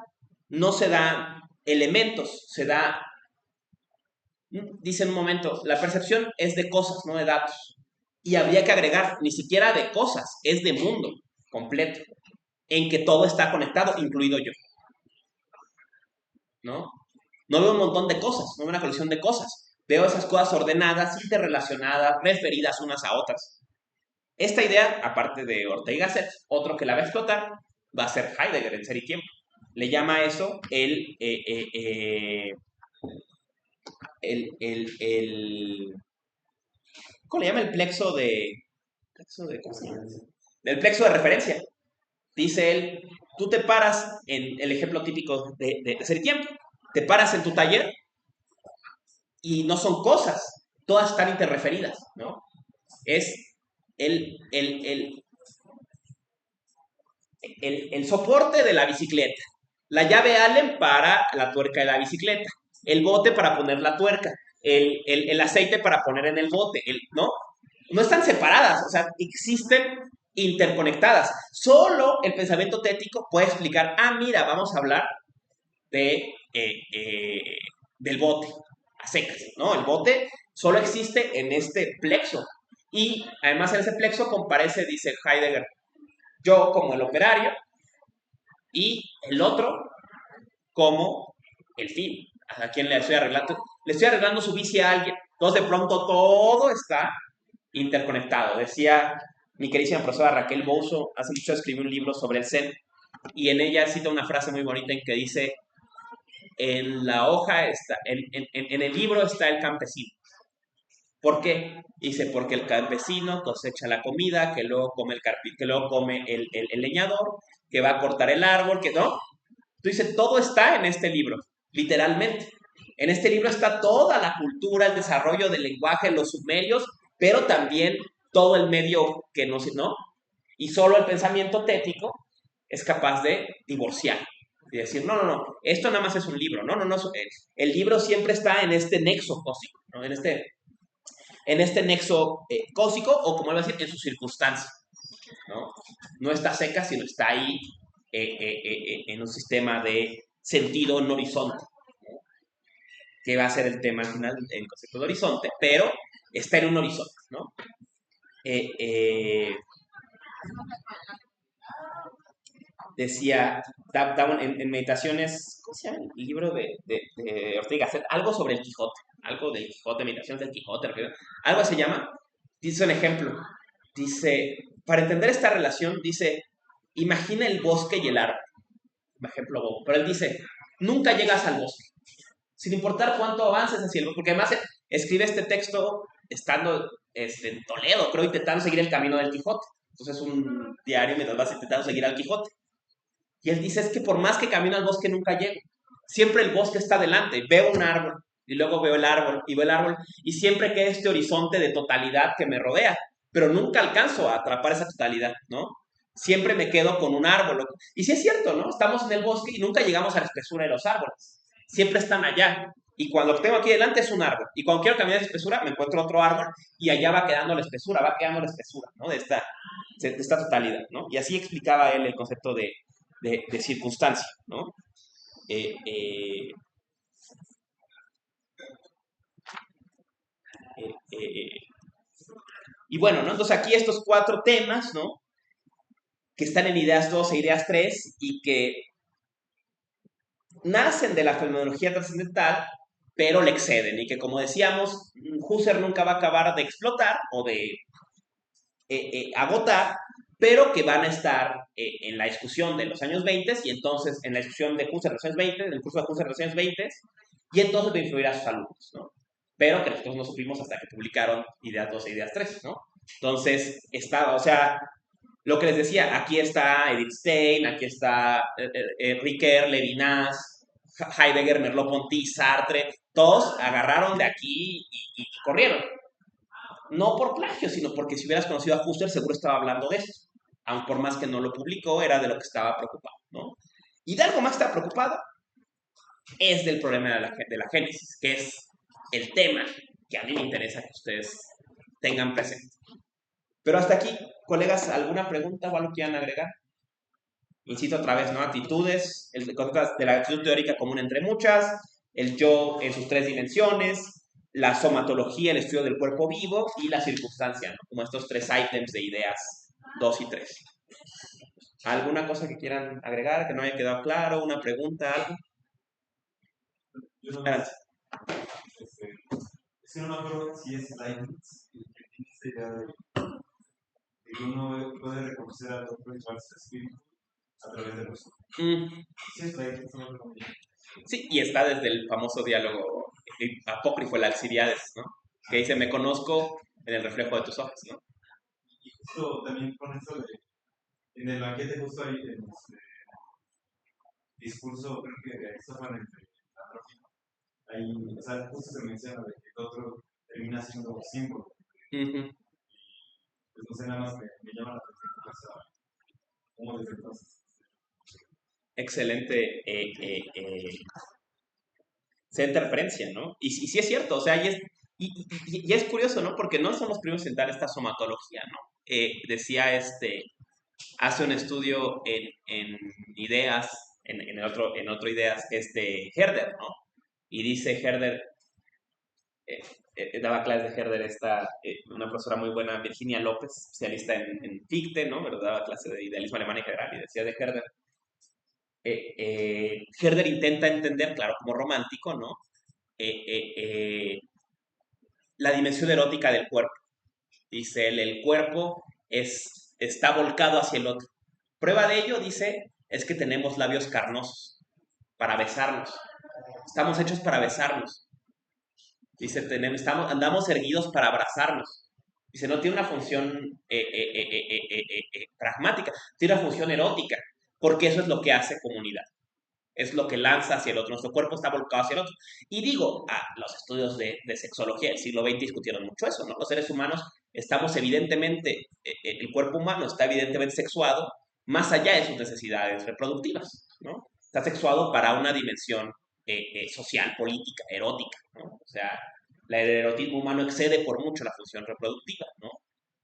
no se da elementos, se da, dice en un momento, la percepción es de cosas, no de datos. Y habría que agregar, ni siquiera de cosas, es de mundo completo, en que todo está conectado, incluido yo. ¿No? No veo un montón de cosas, no veo una colección de cosas. Veo esas cosas ordenadas, interrelacionadas, referidas unas a otras. Esta idea, aparte de Ortega y Gasset, otro que la va a explotar va a ser Heidegger en Ser y Tiempo. Le llama a eso ¿cómo le llama? El plexo de ¿cómo se llama? El plexo de referencia. Dice él, tú te paras en el ejemplo típico de Ser y Tiempo. Te paras en tu taller y no son cosas, todas están interreferidas, ¿no? Es el soporte de la bicicleta, la llave Allen para la tuerca de la bicicleta, el bote para poner la tuerca, el aceite para poner en el bote, ¿no? No están separadas, o sea, existen interconectadas. Solo el pensamiento tético puede explicar, mira, vamos a hablar del bote a secas, ¿no? El bote solo existe en este plexo. Y además en ese plexo comparece, dice Heidegger, yo como el operario y el otro como el fin. ¿A quien le estoy arreglando? Le estoy arreglando su bici a alguien. Entonces de pronto todo está interconectado. Decía mi queridísima profesora Raquel Bouso, hace mucho escribió un libro sobre el Zen y en ella cita una frase muy bonita en que dice, en la hoja está, en el libro está el campesino. ¿Por qué? Dice, porque el campesino cosecha la comida, que luego come que luego come el leñador, que va a cortar el árbol, que no. Entonces, todo está en este libro, literalmente. En este libro está toda la cultura, el desarrollo del lenguaje, los submedios, pero también todo el medio que no, ¿no? Y solo el pensamiento tético es capaz de divorciar, Y decir, no, no, no, esto nada más es un libro. No, no, no. El libro siempre está en este nexo cósmico, ¿no? En este nexo cósmico, o como iba a decir, en su circunstancia, ¿no? No está seca, sino está ahí en un sistema de sentido en horizonte, ¿no? Que va a ser el tema al final, el concepto de horizonte, pero está en un horizonte, ¿no? Eh, eh, Decía, en Meditaciones, ¿cómo se llama el libro de Ortega Gasset? Algo sobre el Quijote, algo del Quijote, Meditaciones del Quijote, algo se llama. Dice un ejemplo, dice, para entender esta relación, dice, imagina el bosque y el árbol. Un ejemplo bobo, pero él dice, nunca llegas al bosque, sin importar cuánto avances hacia el bosque, porque además escribe este texto estando en Toledo, creo, intentando seguir el camino del Quijote. Entonces es un diario mientras vas intentando seguir al Quijote. Y él dice, es que por más que camino al bosque nunca llego. Siempre el bosque está delante. Veo un árbol y luego veo el árbol y veo el árbol y siempre queda este horizonte de totalidad que me rodea, pero nunca alcanzo a atrapar esa totalidad, ¿no? Siempre me quedo con un árbol. Y sí es cierto, ¿no? Estamos en el bosque y nunca llegamos a la espesura de los árboles. Siempre están allá. Y cuando lo tengo aquí delante es un árbol. Y cuando quiero caminar de espesura me encuentro otro árbol y allá va quedando la espesura, va quedando la espesura, ¿no? De esta totalidad, ¿no? Y así explicaba él el concepto de circunstancia, ¿no? Eh, eh, eh, eh, y bueno, ¿no? Entonces aquí estos 4 temas, ¿no? Que están en ideas 2 e ideas 3 y que nacen de la fenomenología trascendental, pero le exceden y que, como decíamos, Husserl nunca va a acabar de explotar o de agotar, pero que van a estar en la discusión de los años 20 y entonces en la discusión de Husserl de los años 20, en el curso de Husserl de los años 20, y entonces de influir a sus alumnos, ¿no? Pero que nosotros no supimos hasta que publicaron Ideas 2 e Ideas 3, ¿no? Entonces, estaba, o sea, lo que les decía, aquí está Edith Stein, aquí está Ricoeur, Levinas, Heidegger, Merleau-Ponty, Sartre, todos agarraron de aquí y corrieron. No por plagio, sino porque si hubieras conocido a Husserl, seguro estaba hablando de eso. Aun por más que no lo publicó, era de lo que estaba preocupado, ¿no? Y de algo más estaba preocupado, es del problema de la génesis, que es el tema que a mí me interesa que ustedes tengan presente. Pero hasta aquí, colegas, ¿alguna pregunta o algo que quieran agregar? Insisto otra vez, ¿no? Actitudes, el concepto de la actitud teórica común entre muchas, el yo en sus 3 dimensiones, la somatología, el estudio del cuerpo vivo y la circunstancia, ¿no? Como estos 3 ítems de ideas 2 y 3. ¿Alguna cosa que quieran agregar, que no haya quedado claro? ¿Una pregunta, algo? Yo no, es que no me acuerdo si es Leibniz el que tiene esta idea de que uno puede reconocer al otro y falso espíritu a través de los ojos. Sí, es Leibniz, no me acuerdo bien. Sí, y está desde el famoso diálogo apócrifo, el Alcibiades, ¿no? Que dice, me conozco en el reflejo de tus ojos, ¿no? Y justo también con eso de, en el banquete justo ahí, en este discurso, creo que de Aristófanes entre Andrógino, ahí, o sea, justo se menciona de que el otro termina siendo un símbolo. Pues no sé, nada más me llama la atención cómo desde entonces. Excelente referencia, ¿no? Y sí es cierto, o sea, y es curioso, ¿no? Porque no son los primeros en dar esta somatología, ¿no? Decía hace un estudio en ideas, en otro ideas, Herder, ¿no? Y dice Herder, daba clases de Herder una profesora muy buena, Virginia López, especialista en Fichte, ¿no? Pero daba clase de idealismo alemán en general, y decía de Herder, Herder intenta entender, claro, como romántico, ¿no? La dimensión erótica del cuerpo. Dice él, el cuerpo está volcado hacia el otro. Prueba de ello, dice, es que tenemos labios carnosos para besarnos. Estamos hechos para besarnos. Dice, andamos erguidos para abrazarnos. Dice, no tiene una función pragmática, tiene una función erótica, porque eso es lo que hace comunidad. Es lo que lanza hacia el otro. Nuestro cuerpo está volcado hacia el otro. Y digo, los estudios de sexología del siglo XX discutieron mucho eso, ¿no? Los seres humanos estamos evidentemente, el cuerpo humano está evidentemente sexuado más allá de sus necesidades reproductivas, ¿no? está sexuado para una dimensión social, política, erótica, ¿no? O sea, el erotismo humano excede por mucho la función reproductiva, ¿no?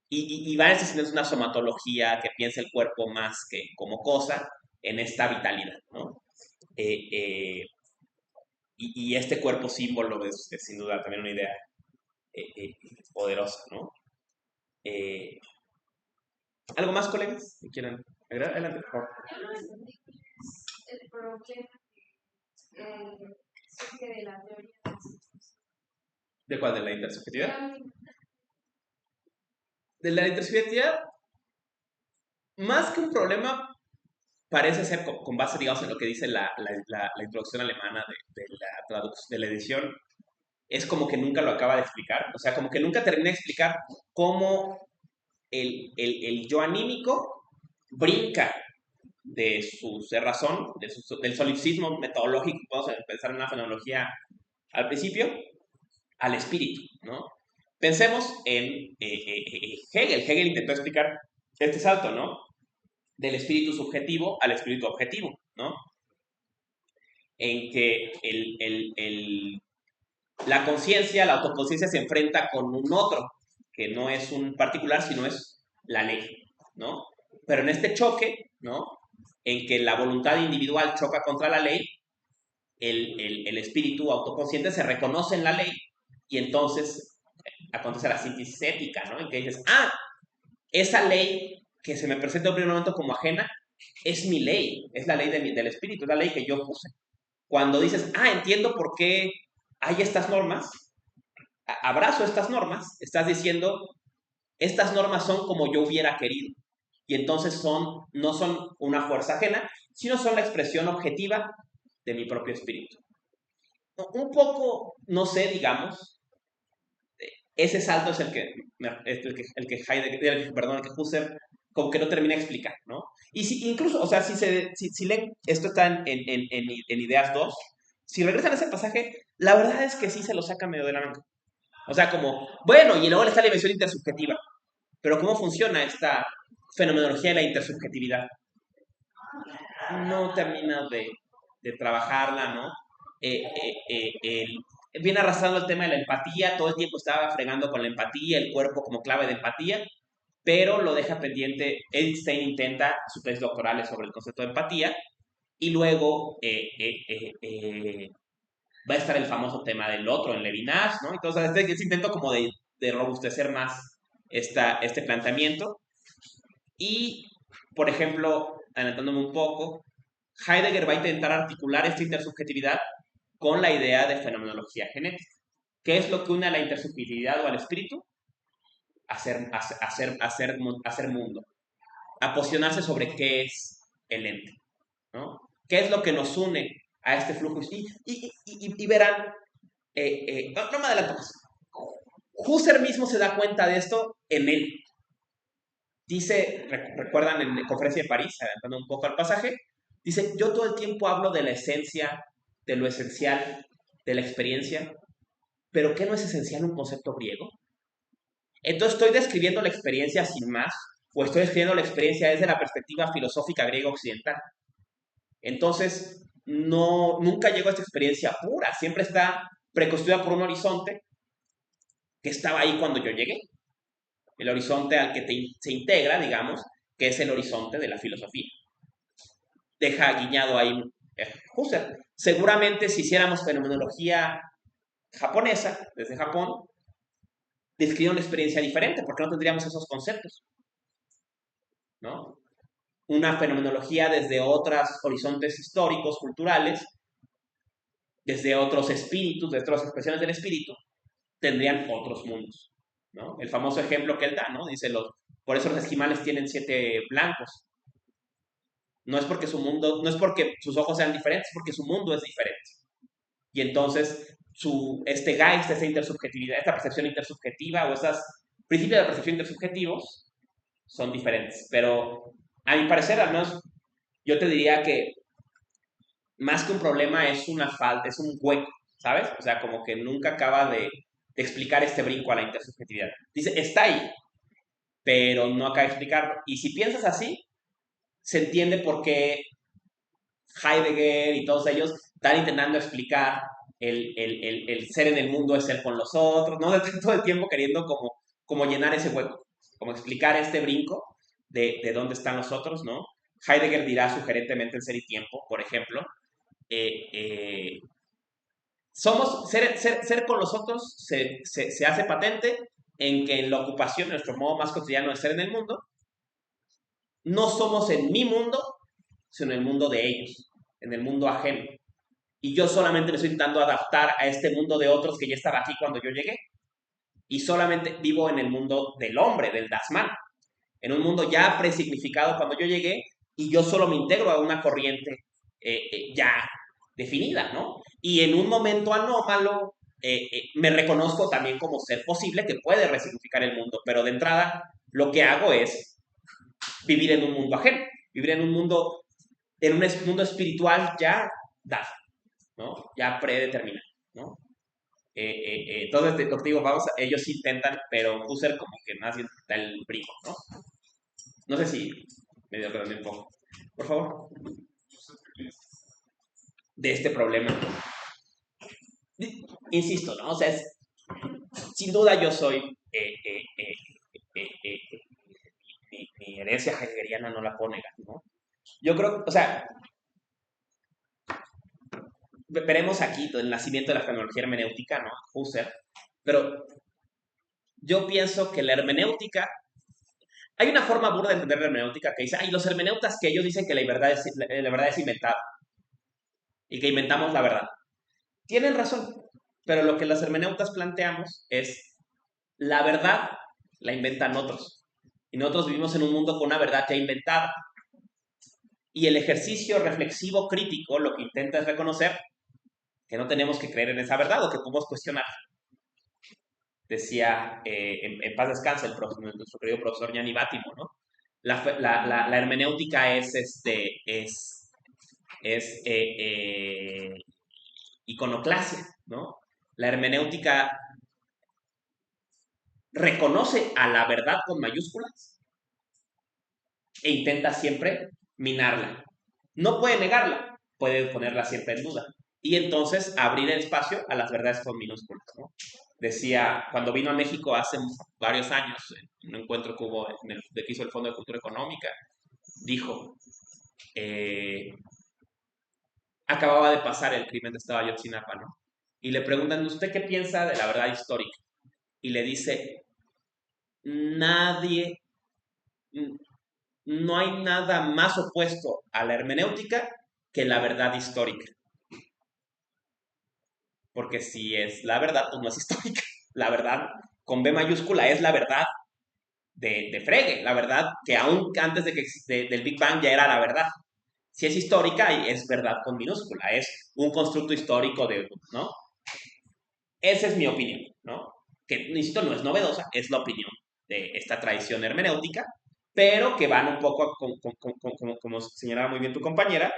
Y va en ese sentido, es una somatología que piensa el cuerpo más que como cosa en esta vitalidad, ¿no? Eh, eh, y este cuerpo símbolo es sin duda también una idea poderosa, ¿no? Eh, ¿Algo más, colegas? ¿Que quieran agregar? Adelante, por favor. El problema surge de la teoría. ¿De cuál? ¿De la intersubjetividad? De la intersubjetividad, más que un problema, parece ser con base, digamos, en lo que dice la introducción alemana de la edición, es como que nunca lo acaba de explicar. O sea, como que nunca termina de explicar cómo el yo anímico brinca de su cerrazón, del solipsismo metodológico, vamos a pensar en una fenomenología al principio, al espíritu, ¿no? Pensemos en Hegel. Hegel intentó explicar este salto, ¿no? Del espíritu subjetivo al espíritu objetivo, ¿no? En que la conciencia, la autoconciencia se enfrenta con un otro, que no es un particular, sino es la ley, ¿no? Pero en este choque, ¿no? En que la voluntad individual choca contra la ley, el espíritu autoconsciente se reconoce en la ley y entonces acontece la síntesis ética, ¿no? En que dices, esa ley que se me presenta en un primer momento como ajena es mi ley, es la ley del espíritu, es la ley que yo puse. Cuando dices, entiendo por qué hay estas normas, abrazo estas normas, estás diciendo, estas normas son como yo hubiera querido. Y entonces no son una fuerza ajena, sino son la expresión objetiva de mi propio espíritu. Un poco, no sé, digamos, ese salto es el que Heidegger, perdón, el que Husserl como que no termina de explicar, ¿no? Y si incluso, o sea, si leen, esto está en Ideas 2, si regresan a ese pasaje, la verdad es que sí se lo saca medio de la manga. O sea, como, bueno, y luego está la dimensión intersubjetiva. Pero ¿cómo funciona esta fenomenología de la intersubjetividad? No termina de trabajarla, ¿no? Viene arrastrando el tema de la empatía, todo el tiempo estaba fregando con la empatía, el cuerpo como clave de empatía, pero lo deja pendiente. Edith Stein intenta su tesis doctoral sobre el concepto de empatía, y luego va a estar el famoso tema del otro en Levinas, ¿no? Entonces, este intento como de robustecer más este planteamiento. Y, por ejemplo, adelantándome un poco, Heidegger va a intentar articular esta intersubjetividad con la idea de fenomenología genética. ¿Qué es lo que une a la intersubjetividad o al espíritu? Hacer mundo. A posicionarse sobre qué es el ente, ¿no? ¿Qué es lo que nos une a este flujo? Y verán, no me adelanto más. Husserl mismo se da cuenta de esto en él. Dice, recuerdan en la conferencia de París, adelantando un poco al pasaje, dice, yo todo el tiempo hablo de la esencia, de lo esencial, de la experiencia, pero ¿qué no es esencial un concepto griego? Entonces, ¿estoy describiendo la experiencia sin más? ¿O estoy describiendo la experiencia desde la perspectiva filosófica griega occidental? Entonces, nunca llego a esta experiencia pura, siempre está preconstituida por un horizonte que estaba ahí cuando yo llegué. El horizonte al que se integra, digamos, que es el horizonte de la filosofía. Deja guiñado ahí Husserl. Seguramente si hiciéramos fenomenología japonesa, desde Japón, describiría una experiencia diferente, porque no tendríamos esos conceptos, ¿no? Una fenomenología desde otros horizontes históricos, culturales, desde otros espíritus, desde otras expresiones del espíritu, tendrían otros mundos, ¿no? El famoso ejemplo que él da, ¿no? Dice, por eso los esquimales tienen 7 blancos. No es porque sus ojos sean diferentes, es porque su mundo es diferente. Y entonces, este Geist, esta intersubjetividad, esta percepción intersubjetiva o estos principios de la percepción intersubjetivos son diferentes. Pero, a mi parecer, al menos, yo te diría que más que un problema es una falta, es un hueco, ¿sabes? O sea, como que nunca acaba de explicar este brinco a la intersubjetividad. Dice, está ahí, pero no acaba de explicarlo. Y si piensas así, se entiende por qué Heidegger y todos ellos están intentando explicar el ser en el mundo es ser con los otros, ¿no? Están todo el tiempo queriendo como llenar ese hueco, como explicar este brinco de dónde están los otros, ¿no? Heidegger dirá sugerentemente en Ser y Tiempo, por ejemplo, ser con los otros se hace patente en que en la ocupación, nuestro modo más cotidiano de ser en el mundo, no somos en mi mundo, sino en el mundo de ellos, en el mundo ajeno. Y yo solamente me estoy intentando adaptar a este mundo de otros que ya estaba aquí cuando yo llegué. Y solamente vivo en el mundo del hombre, del Dasman, en un mundo ya presignificado cuando yo llegué, y yo solo me integro a una corriente ya definida, ¿no? Y en un momento anómalo, me reconozco también como ser posible que puede resignificar el mundo, pero de entrada lo que hago es vivir en un mundo ajeno, vivir en un mundo espiritual ya dado, ¿no? Ya predeterminado, ¿no? Entonces, lo que digo, ellos intentan, pero Husserl como que más bien da el brinco, ¿no? No sé si me dio un poco. Por favor. De este problema. Insisto, ¿no? O sea, sin duda yo soy mi herencia heideggeriana no la puedo negar, ¿no? Yo creo, o sea, veremos aquí el nacimiento de la fenomenología hermenéutica, ¿no? Husserl, pero yo pienso que la hermenéutica, hay una forma burda de entender la hermenéutica que dice, los hermeneutas que ellos dicen que la verdad es inventada y que inventamos la verdad. Tienen razón, pero lo que las hermeneutas planteamos es la verdad la inventan otros. Y nosotros vivimos en un mundo con una verdad ya inventada. Y el ejercicio reflexivo crítico lo que intenta es reconocer que no tenemos que creer en esa verdad o que podemos cuestionar. Decía, en paz descanse, nuestro querido profesor Gianni Battimo, ¿no? La hermenéutica es iconoclasia, ¿no? La hermenéutica reconoce a la verdad con mayúsculas e intenta siempre minarla. No puede negarla, puede ponerla siempre en duda. Y entonces abrir el espacio a las verdades con minúsculas, ¿no? Decía, cuando vino a México hace varios años, en un encuentro que hubo que hizo el Fondo de Cultura Económica, dijo, acababa de pasar el crimen de Estado de Ayotzinapa, ¿no? Y le preguntan, ¿usted qué piensa de la verdad histórica? Y le dice, nadie, no hay nada más opuesto a la hermenéutica que la verdad histórica. Porque si es la verdad, pues no es histórica. La verdad, con B mayúscula, es la verdad de Frege, la verdad que aún antes del Big Bang ya era la verdad. Si es histórica, es verdad con minúscula, es un constructo histórico ¿no? Esa es mi opinión, ¿no? Que, insisto, no es novedosa, es la opinión de esta tradición hermenéutica, pero que van un poco, como señalaba muy bien tu compañera,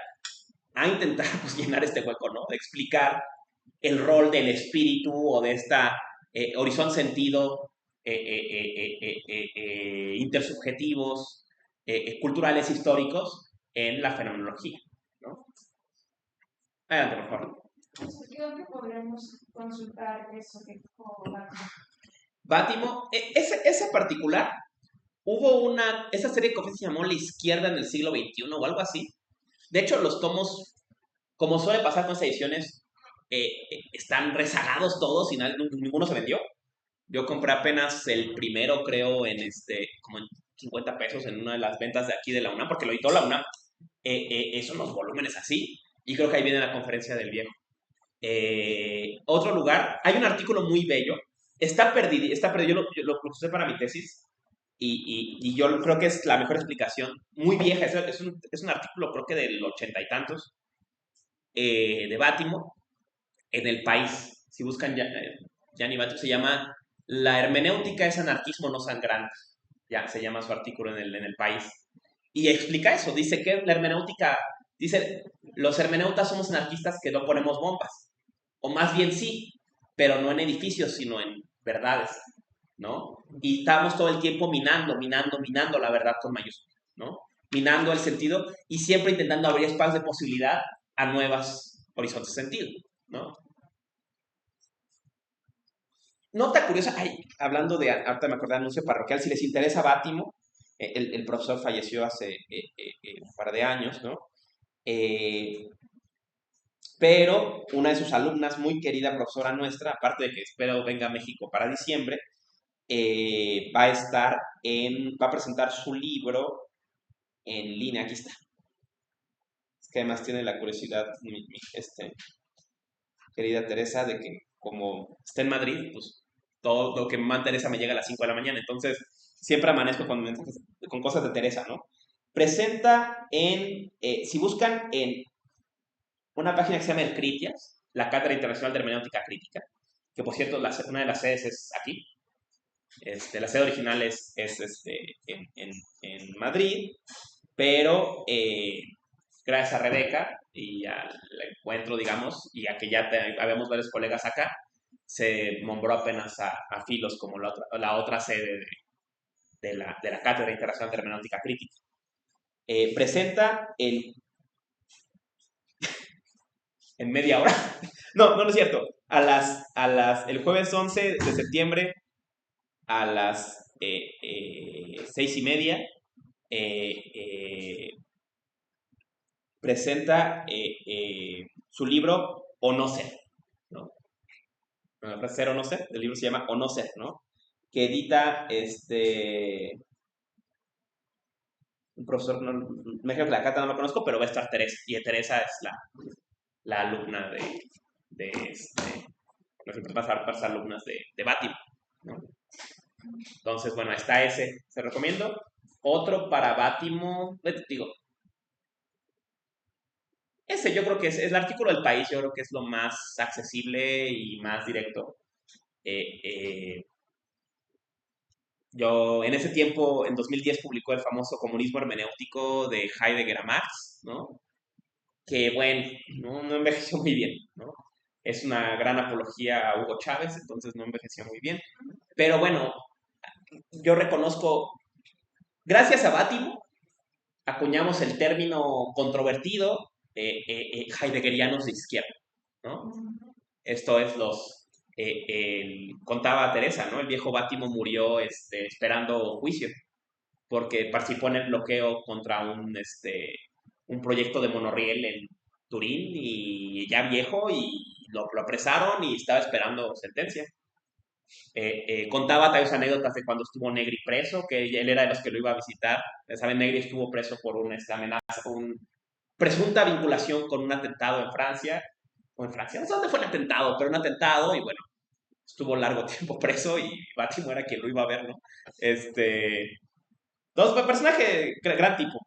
a intentar pues, llenar este hueco, ¿no? De explicar el rol del espíritu o de esta horizonte sentido intersubjetivos, culturales, históricos en la fenomenología, ¿no? Adelante, por favor. Creo que podremos consultar eso que dijo Bátimo, esa particular, hubo esa serie de conferencias se llamó La Izquierda en el siglo XXI o algo así. De hecho, los tomos, como suele pasar con esas ediciones, están rezagados todos y ninguno se vendió. Yo compré apenas el primero, creo, como en 50 pesos en una de las ventas de aquí de la UNAM, porque lo editó la UNAM. Son los volúmenes así. Y creo que ahí viene la conferencia del viejo. Otro lugar, hay un artículo muy bello. Está perdido. Yo lo puse para mi tesis. Y yo creo que es la mejor explicación. Muy vieja. Es un artículo, creo que del 80 y tantos. De Bátimo. En El País. Si buscan Gianni Bátimo, se llama La hermenéutica es anarquismo no sangrante. Ya se llama su artículo en el País. Y explica eso. Dice que la hermenéutica, dice, los hermeneutas somos anarquistas que no ponemos bombas. O más bien sí, pero no en edificios, sino en verdades, ¿no? Y estamos todo el tiempo minando la verdad con mayúsculas, ¿no? minando el sentido y siempre intentando abrir espacios de posibilidad a nuevos horizontes de sentido, ¿no? Nota curiosa, hablando de, ahorita me acordé del anuncio parroquial, si les interesa Bátimo, el profesor falleció hace un par de años, ¿no? Pero una de sus alumnas, muy querida profesora nuestra, aparte de que espero venga a México para diciembre, va a presentar su libro en línea, aquí está. Es que además tiene la curiosidad, querida Teresa, de que como está en Madrid, pues todo lo que más Teresa me llega a las 5 de la mañana, entonces siempre amanezco con cosas de Teresa, ¿no? Presenta si buscan en una página que se llama el Critias, la Cátedra Internacional de Hermenéutica Crítica, que por cierto una de las sedes es aquí. La sede original es en Madrid, pero gracias a Rebeca y al encuentro, digamos, y a que ya habíamos varios colegas acá, se nombró apenas a Filos como la otra sede de la Cátedra Internacional de Hermenéutica Crítica. Presenta en media hora. No es cierto. El jueves 11 de septiembre a las 6:30 presenta su libro O no ser, ¿no? La frase ser o no ser, el libro se llama O no ser, ¿no? Que edita un profesor, me imagino que la cata no lo conozco, pero va a estar Teresa, y Teresa es la alumna de las importantes alumnas de Bátimo, ¿no? Entonces, bueno, está ese, se recomiendo. Otro para Bátimo, digo, ese yo creo que es el artículo del País, yo creo que es lo más accesible y más directo. Yo en ese tiempo, en 2010, publicó el famoso Comunismo Hermenéutico de Heidegger a Marx, ¿no? Que bueno, no envejeció muy bien, ¿no? Es una gran apología a Hugo Chávez, entonces no envejeció muy bien. Pero bueno, yo reconozco, gracias a Bátimo, acuñamos el término controvertido heideggerianos de izquierda, ¿no? Esto es contaba Teresa, ¿no? El viejo Bátimo murió esperando juicio porque participó en el bloqueo contra un proyecto de monorriel en Turín y ya viejo y lo apresaron y estaba esperando sentencia. Contaba tales anécdotas de cuando estuvo Negri preso, que él era de los que lo iba a visitar. Saben, Negri estuvo preso por una amenaza, presunta vinculación con un atentado en Francia, no sé dónde fue el atentado, pero un atentado, y bueno, estuvo largo tiempo preso y Bátimo era quien lo iba a ver, ¿no? Personaje, gran tipo.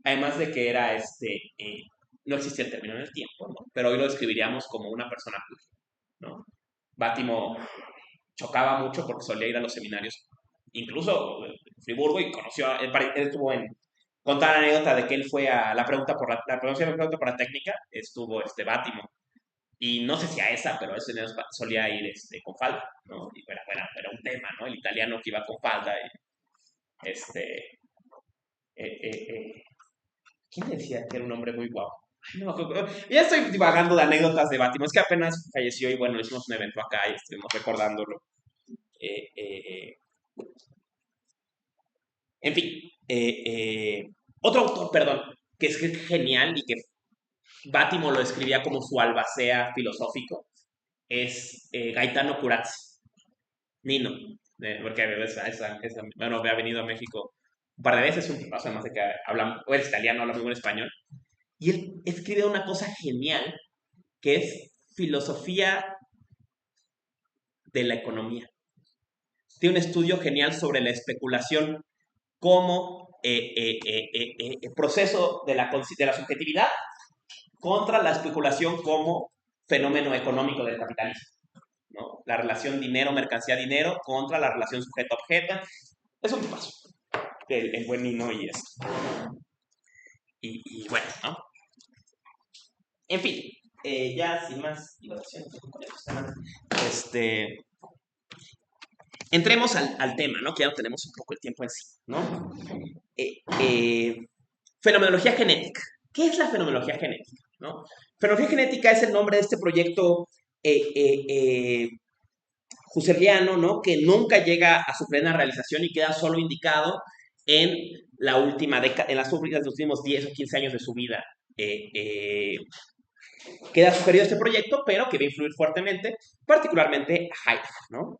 Además de que era, no existía el término en el tiempo, ¿no? Pero hoy lo describiríamos como una persona cool, ¿no? Bátimo chocaba mucho porque solía ir a los seminarios, incluso en Friburgo, y él estuvo contar la anécdota de que él fue a la pregunta por la técnica, estuvo Bátimo, y no sé si a esa, pero a ese solía ir con falda, ¿no? Y era un tema, ¿no? El italiano que iba con falda, y ¿quién decía que era un hombre muy guapo? No, ya estoy divagando de anécdotas de Bátimo, es que apenas falleció y bueno, hicimos un evento acá y estuvimos recordándolo. En fin, otro autor, perdón, que es genial y que Bátimo lo escribía como su albacea filosófico, es Gaetano Curazzi, Nino, porque bueno, ha venido a México un par de veces, además de que o es italiano, habla muy buen español, y él escribe una cosa genial, que es filosofía de la economía. Tiene un estudio genial sobre la especulación como proceso de la subjetividad contra la especulación como fenómeno económico del capitalismo, ¿no? La relación dinero-mercancía-dinero contra la relación sujeto-objeto. Es un paso el buen Nino y esto. Y bueno, ¿no? En fin, ya sin más divagaciones, entremos al tema, ¿no? Que ya no tenemos un poco el tiempo en sí, ¿no? Fenomenología genética. ¿Qué es la fenomenología genética? ¿No? Fenomenología genética es el nombre de este proyecto husserliano, ¿no? Que nunca llega a su plena realización y queda solo indicado en la última década, en las últimos 10 o 15 años de su vida. Queda sugerido este proyecto, pero que va a influir fuertemente, particularmente a Heidegger, ¿no?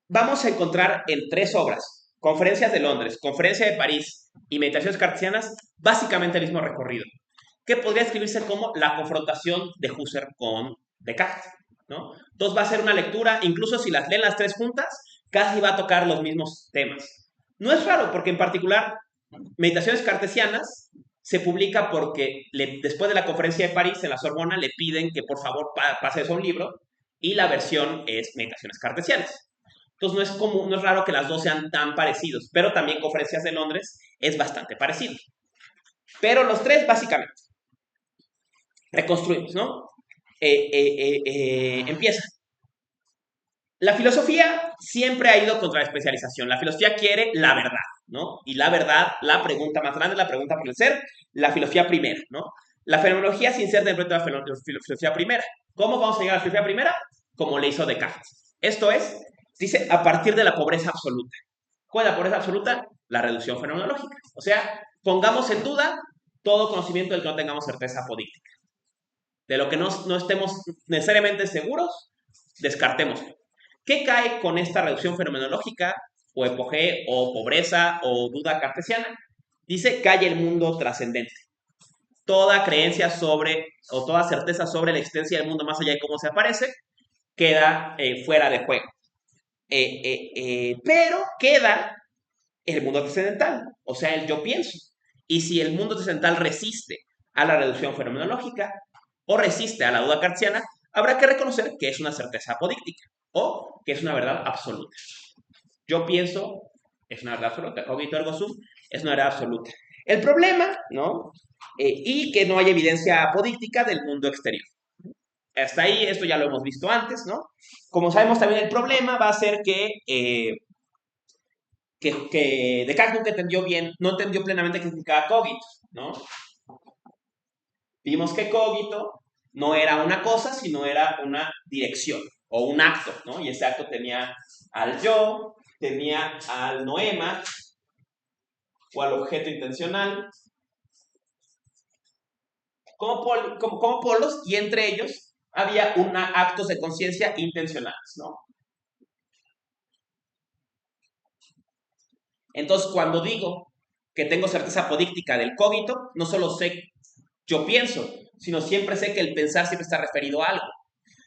Vamos a encontrar en 3 obras, Conferencias de Londres, Conferencia de París y Meditaciones cartesianas, básicamente el mismo recorrido, que podría escribirse como la confrontación de Husserl con Descartes, ¿no? Entonces va a ser una lectura, incluso si las leen las 3 juntas, casi va a tocar los mismos temas. No es raro, porque en particular, Meditaciones cartesianas se publica porque después de la conferencia de París en la Sorbona le piden que por favor pase eso a un libro y la versión es Meditaciones cartesianas. Entonces no es común, no es raro que las dos sean tan parecidos, pero también Conferencias de Londres es bastante parecido. Pero los 3 básicamente reconstruimos, ¿no? Empieza. La filosofía siempre ha ido contra la especialización. La filosofía quiere la verdad, ¿no? Y la verdad, la pregunta más grande, la pregunta por el ser, la filosofía primera, ¿no? La fenomenología sin ser dentro de la filosofía primera. ¿Cómo vamos a llegar a la filosofía primera? Como le hizo Descartes. Esto es, dice, a partir de la pobreza absoluta. ¿Cuál es la pobreza absoluta? La reducción fenomenológica. O sea, pongamos en duda todo conocimiento del que no tengamos certeza apodíctica. De lo que no estemos necesariamente seguros, descartémoslo. ¿Qué cae con esta reducción fenomenológica, o epogé, o pobreza, o duda cartesiana? Dice, cae el mundo trascendente. Toda creencia sobre, o toda certeza sobre la existencia del mundo más allá de cómo se aparece, queda fuera de juego. Pero queda el mundo trascendental, o sea, el yo pienso. Y si el mundo trascendental resiste a la reducción fenomenológica o resiste a la duda cartesiana, habrá que reconocer que es una certeza apodíctica o que es una verdad absoluta. Yo pienso es una verdad absoluta, cogito ergo sum es una verdad absoluta. El problema, ¿no? Y que no hay evidencia apodíctica del mundo exterior. Hasta ahí, esto ya lo hemos visto antes, ¿no? Como sabemos también el problema va a ser que Descartes nunca entendió bien, no entendió plenamente qué significaba cogito, ¿no? Vimos que cogito no era una cosa, sino era una dirección o un acto, ¿no? Y ese acto tenía al yo, tenía al noema o al objeto intencional como polos, y entre ellos había actos de conciencia intencionales, ¿no? Entonces, cuando digo que tengo certeza apodíctica del cogito, no solo sé yo pienso, sino siempre sé que el pensar siempre está referido a algo.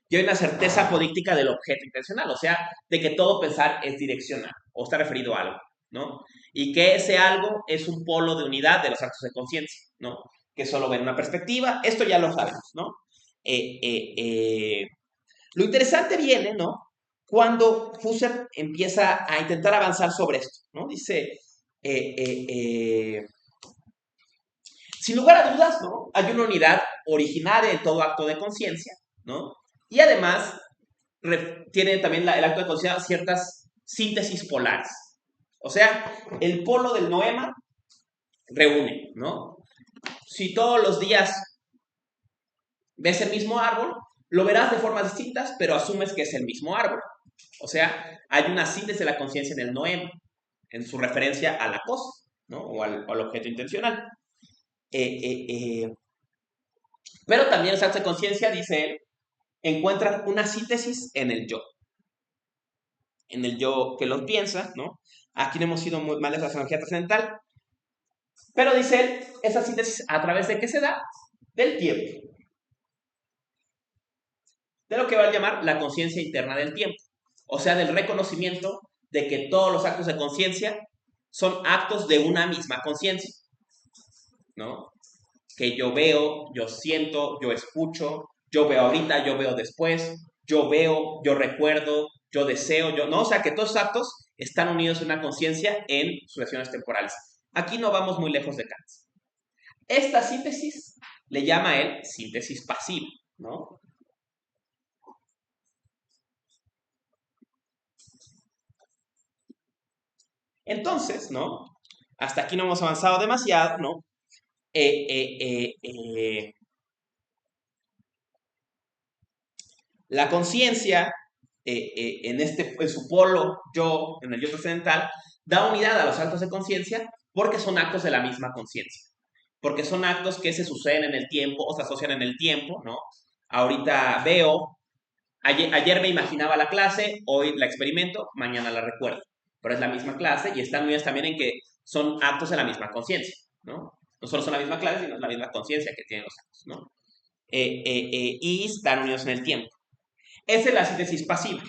Y hay una certeza apodíctica del objeto intencional, o sea, de que todo pensar es direccional o está referido a algo, ¿no? Y que ese algo es un polo de unidad de los actos de conciencia, ¿no? Que solo ven una perspectiva, esto ya lo sabemos, ¿no? Lo interesante viene, ¿no? Cuando Husserl empieza a intentar avanzar sobre esto, ¿no? Dice, sin lugar a dudas, ¿no? Hay una unidad originaria en todo acto de conciencia, ¿no? Y además tiene también el acto de conciencia ciertas síntesis polares. O sea, el polo del noema reúne, ¿no? Si todos los días ves el mismo árbol, lo verás de formas distintas, pero asumes que es el mismo árbol. O sea, hay una síntesis de la conciencia en el noema, en su referencia a la cosa, ¿no? O al objeto intencional. Pero también los actos de conciencia, dice él, encuentran una síntesis en el yo que los piensa, ¿no? Aquí no hemos ido muy mal de la fenomenología trascendental, pero dice él, esa síntesis, ¿a través de qué se da? Del tiempo. De lo que va a llamar la conciencia interna del tiempo. O sea, del reconocimiento de que todos los actos de conciencia son actos de una misma conciencia, ¿no? Que yo veo, yo siento, yo escucho, yo veo ahorita, yo veo después, yo veo, yo recuerdo, yo deseo, yo, ¿no? O sea, que todos los actos están unidos en una conciencia en sucesiones temporales. Aquí no vamos muy lejos de Kant. Esta síntesis le llama a él síntesis pasiva, ¿no? Entonces, ¿no? Hasta aquí no hemos avanzado demasiado, ¿no? La conciencia, en su polo yo, en el yo trascendental, da unidad a los actos de conciencia porque son actos de la misma conciencia. Porque son actos que se suceden en el tiempo o se asocian en el tiempo, ¿no? Ahorita veo, ayer me imaginaba la clase, hoy la experimento, mañana la recuerdo. Pero es la misma clase y están unidas también en que son actos de la misma conciencia, ¿no? No solo son la misma clase, sino la misma conciencia que tienen los actos, ¿no? Y están unidos en el tiempo. Esa es la síntesis pasiva.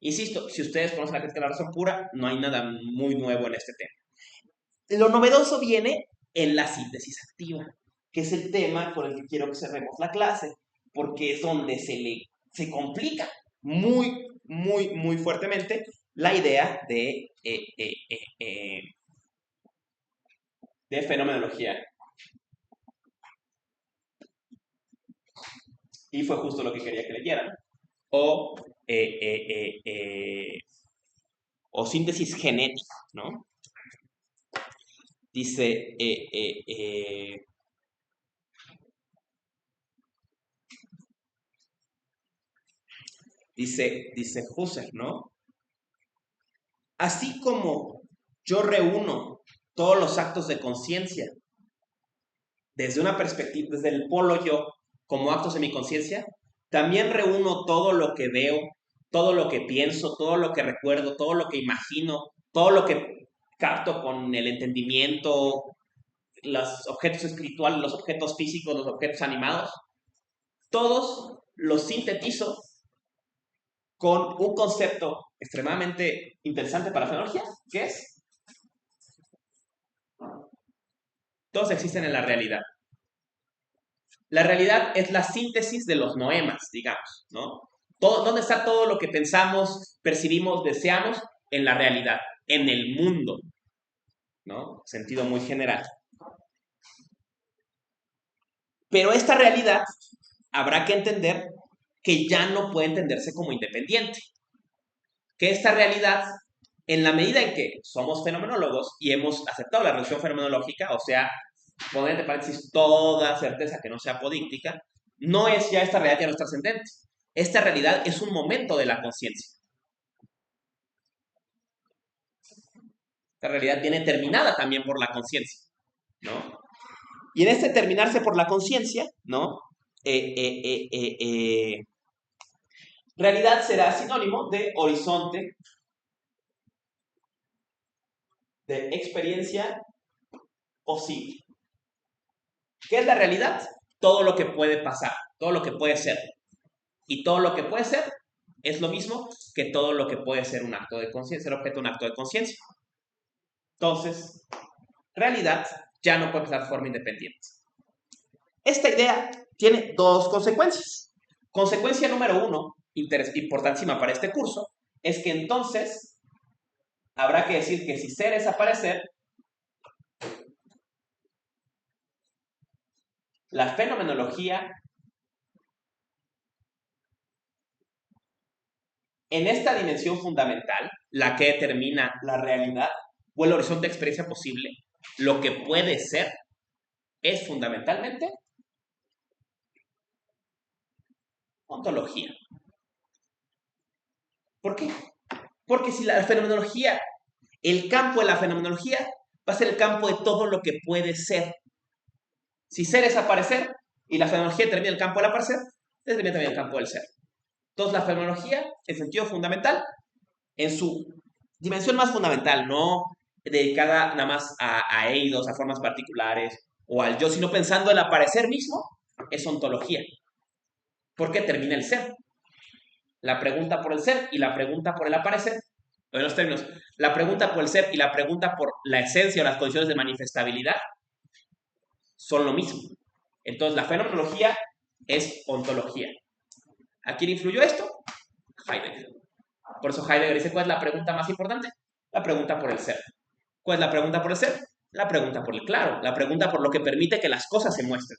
Insisto, si ustedes conocen la crítica de la razón pura, no hay nada muy nuevo en este tema. Lo novedoso viene en la síntesis activa, que es el tema con el que quiero que cerremos la clase, porque es donde se complica muy, muy, muy fuertemente la idea de fenomenología. Y fue justo lo que quería que leyeran. O síntesis genética, ¿no? Dice, dice Husserl, ¿no? Así como yo reúno todos los actos de conciencia desde una perspectiva, desde el polo yo, como actos de mi conciencia, también reúno todo lo que veo, todo lo que pienso, todo lo que recuerdo, todo lo que imagino, todo lo que capto con el entendimiento, los objetos espirituales, los objetos físicos, los objetos animados, todos los sintetizo con un concepto extremadamente interesante para la fenomenología, que es: todos existen en la realidad. La realidad es la síntesis de los noemas, digamos, ¿no? ¿Dónde está todo lo que pensamos, percibimos, deseamos? En la realidad, en el mundo, ¿no? Sentido muy general. Pero esta realidad habrá que entender que ya no puede entenderse como independiente. Que esta realidad, en la medida en que somos fenomenólogos y hemos aceptado la reducción fenomenológica, o sea, poner entre paréntesis toda certeza que no sea apodíctica, no es ya esta realidad ya no es trascendente. Esta realidad es un momento de la conciencia. Esta realidad viene terminada también por la conciencia, ¿no? Y en este terminarse por la conciencia, ¿no? Realidad será sinónimo de horizonte de experiencia posible. ¿Qué es la realidad? Todo lo que puede pasar, todo lo que puede ser. Y todo lo que puede ser es lo mismo que todo lo que puede ser un acto de conciencia, ser objeto de un acto de conciencia. Entonces, realidad ya no puede pasar de forma independiente. Esta idea tiene dos consecuencias. Consecuencia número uno, importantísima para este curso, es que entonces habrá que decir que si ser es aparecer, la fenomenología en esta dimensión fundamental, la que determina la realidad o el horizonte de experiencia posible, lo que puede ser, es fundamentalmente ontología. ¿Por qué? Porque si la fenomenología, el campo de la fenomenología va a ser el campo de todo lo que puede ser. Si ser es aparecer y la fenomenología determina el campo del aparecer, determina también el campo del ser. Entonces la fenomenología, en sentido fundamental, en su dimensión más fundamental, no dedicada nada más a eidos, a formas particulares o al yo, sino pensando en el aparecer mismo, es ontología. Porque termina el ser. La pregunta por el ser y la pregunta por el aparecer, en los términos, la pregunta por el ser y la pregunta por la esencia o las condiciones de manifestabilidad son lo mismo. Entonces la fenomenología es ontología. ¿A quién influyó esto? Heidegger. Por eso Heidegger dice, ¿cuál es la pregunta más importante? La pregunta por el ser. ¿Cuál es la pregunta por el ser? La pregunta por el claro, la pregunta por lo que permite que las cosas se muestren.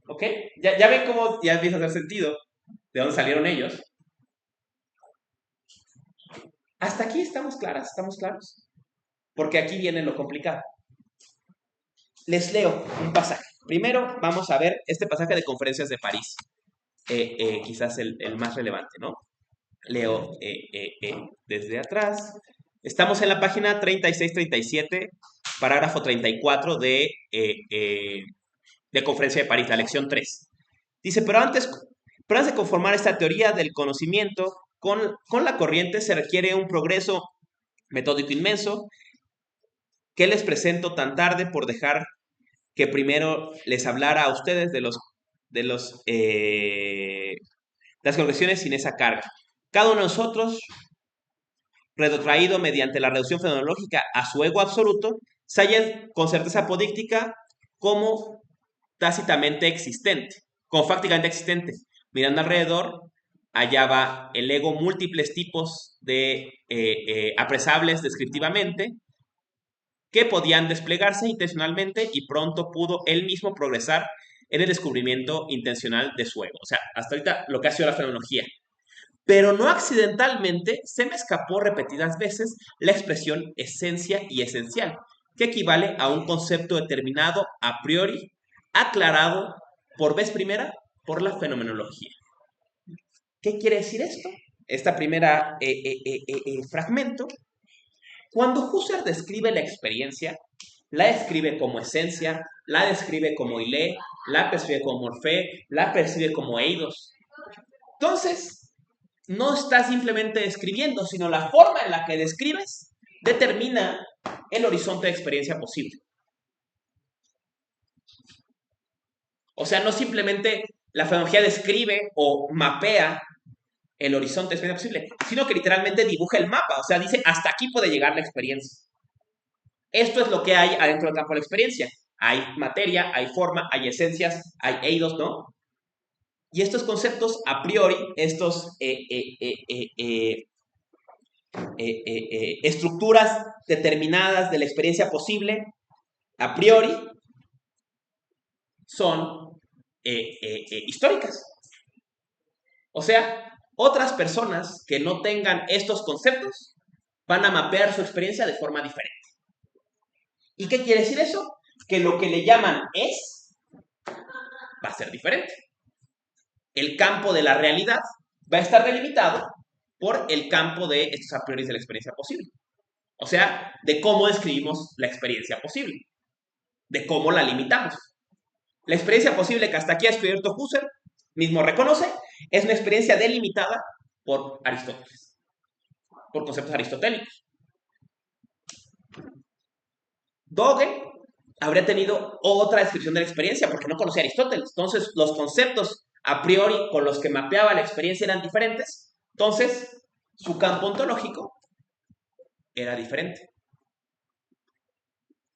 ¿Ok? Ya ven cómo ya empieza a hacer sentido de dónde salieron ellos. Hasta aquí estamos claras, estamos claros. porque aquí viene lo complicado. Les leo un pasaje. Primero vamos a ver este pasaje de Conferencias de París, quizás el más relevante, ¿no? Leo desde atrás. Estamos en la página 36-37, parágrafo 34 de Conferencia de París, la lección 3. Dice, pero antes de conformar esta teoría del conocimiento, con la corriente se requiere un progreso metódico inmenso que les presento tan tarde por dejar que primero les hablara a ustedes de las congresiones sin esa carga. Cada uno de nosotros, retrotraído mediante la reducción fenomenológica a su ego absoluto, se halla con certeza apodíctica como tácitamente existente, como fácticamente existente. Mirando alrededor, hallaba el ego múltiples tipos de apresables descriptivamente que podían desplegarse intencionalmente y pronto pudo él mismo progresar en el descubrimiento intencional de su ego. O sea, hasta ahorita lo que ha sido la fenomenología. Pero no accidentalmente se me escapó repetidas veces la expresión esencia y esencial, que equivale a un concepto determinado a priori, aclarado por vez primera por la fenomenología. ¿Qué quiere decir esto? Esta primera fragmento. Cuando Husserl describe la experiencia, la describe como esencia, la describe como ile, la percibe como morfé, la percibe como eidos. Entonces, no está simplemente describiendo, sino la forma en la que describes determina el horizonte de experiencia posible. O sea, no simplemente la fenomenología describe o mapea el horizonte de experiencia posible, sino que literalmente dibuja el mapa. O sea, dice, hasta aquí puede llegar la experiencia. Esto es lo que hay adentro del campo de la experiencia. Hay materia, hay forma, hay esencias, hay eidos, ¿no? Y estos conceptos, a priori, estos estructuras determinadas de la experiencia posible, a priori, son históricas. O sea, otras personas que no tengan estos conceptos van a mapear su experiencia de forma diferente. ¿Y qué quiere decir eso? Que lo que le llaman es va a ser diferente. El campo de la realidad va a estar delimitado por el campo de estos a priori de la experiencia posible. O sea, de cómo describimos la experiencia posible, de cómo la limitamos. La experiencia posible que hasta aquí ha descubierto Husserl mismo reconoce es una experiencia delimitada por Aristóteles, por conceptos aristotélicos. Dogen habría tenido otra descripción de la experiencia porque no conocía a Aristóteles. Entonces, los conceptos a priori con los que mapeaba la experiencia eran diferentes. Entonces, su campo ontológico era diferente.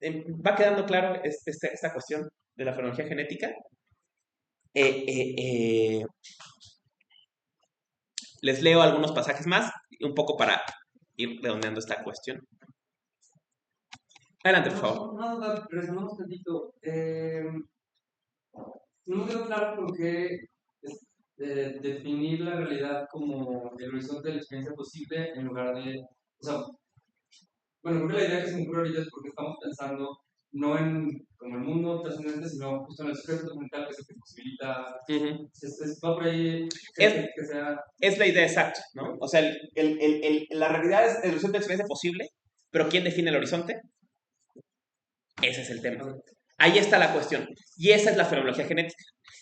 ¿Va quedando claro esta cuestión de la fenomenología genética? Les leo algunos pasajes más, un poco para ir redondeando esta cuestión. Adelante, por favor. No, resumamos tantito. No me quedó claro por qué definir la realidad como el horizonte de la experiencia posible en lugar de... O sea, bueno, creo que la idea que se me ocurre ahorita es porque estamos pensando no en como el mundo trascendente, sino justo en el sujeto mental que es el que posibilita... Va por ahí que sea... Es la idea exacta, ¿no? O sea, la realidad es el horizonte de experiencia posible, pero ¿quién define el horizonte? Ese es el tema. Ahí está la cuestión. Y esa es la fenomenología genética.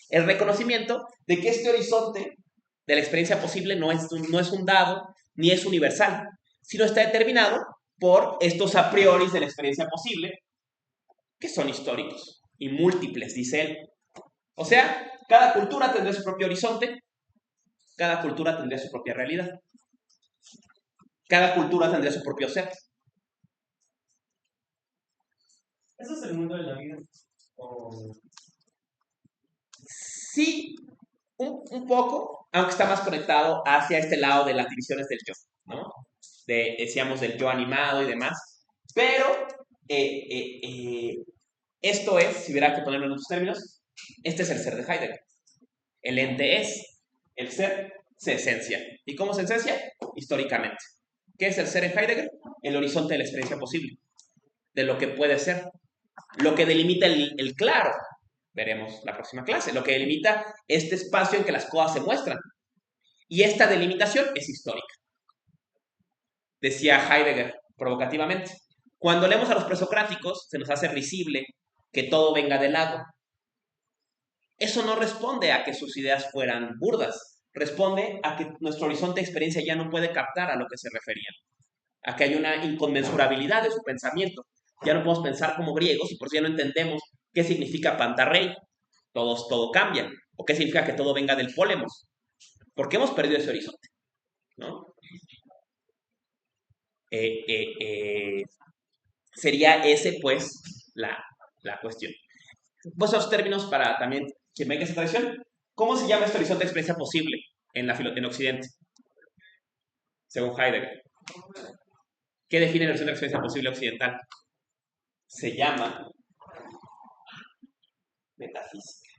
El reconocimiento de que este horizonte de la experiencia posible no es un dado, ni es universal, sino está determinado por estos a priori de la experiencia posible, que son históricos y múltiples, dice él. O sea, cada cultura tendrá su propio horizonte, cada cultura tendrá su propia realidad, cada cultura tendrá su propio ser. ¿Eso es el mundo de la vida? ¿O... Sí, un poco, aunque está más conectado hacia este lado de las divisiones del yo, ¿no? Decíamos del yo animado y demás. Pero esto es, si hubiera que ponerlo en otros términos, este es el ser de Heidegger. El ente es, el ser se esencia. ¿Y cómo se esencia? Históricamente. ¿Qué es el ser en Heidegger? El horizonte de la experiencia posible. de lo que puede ser. Lo que delimita el claro, veremos la próxima clase, lo que delimita este espacio en que las cosas se muestran. Y esta delimitación es histórica. Decía Heidegger provocativamente, cuando leemos a los presocráticos se nos hace risible que todo venga del lago. Eso no responde a que sus ideas fueran burdas, responde a que nuestro horizonte de experiencia ya no puede captar a lo que se referían, a que hay una inconmensurabilidad de su pensamiento. Ya no podemos pensar como griegos y por eso ya no entendemos qué significa pantarrei, todo cambia, o qué significa que todo venga del pólemos, porque hemos perdido ese horizonte, ¿no? Sería ese, pues, la cuestión. Pues esos términos para también que venga esa tradición. ¿Cómo se llama este horizonte de experiencia posible en Occidente? Según Heidegger. ¿Qué define el horizonte de experiencia posible occidental? Se llama metafísica.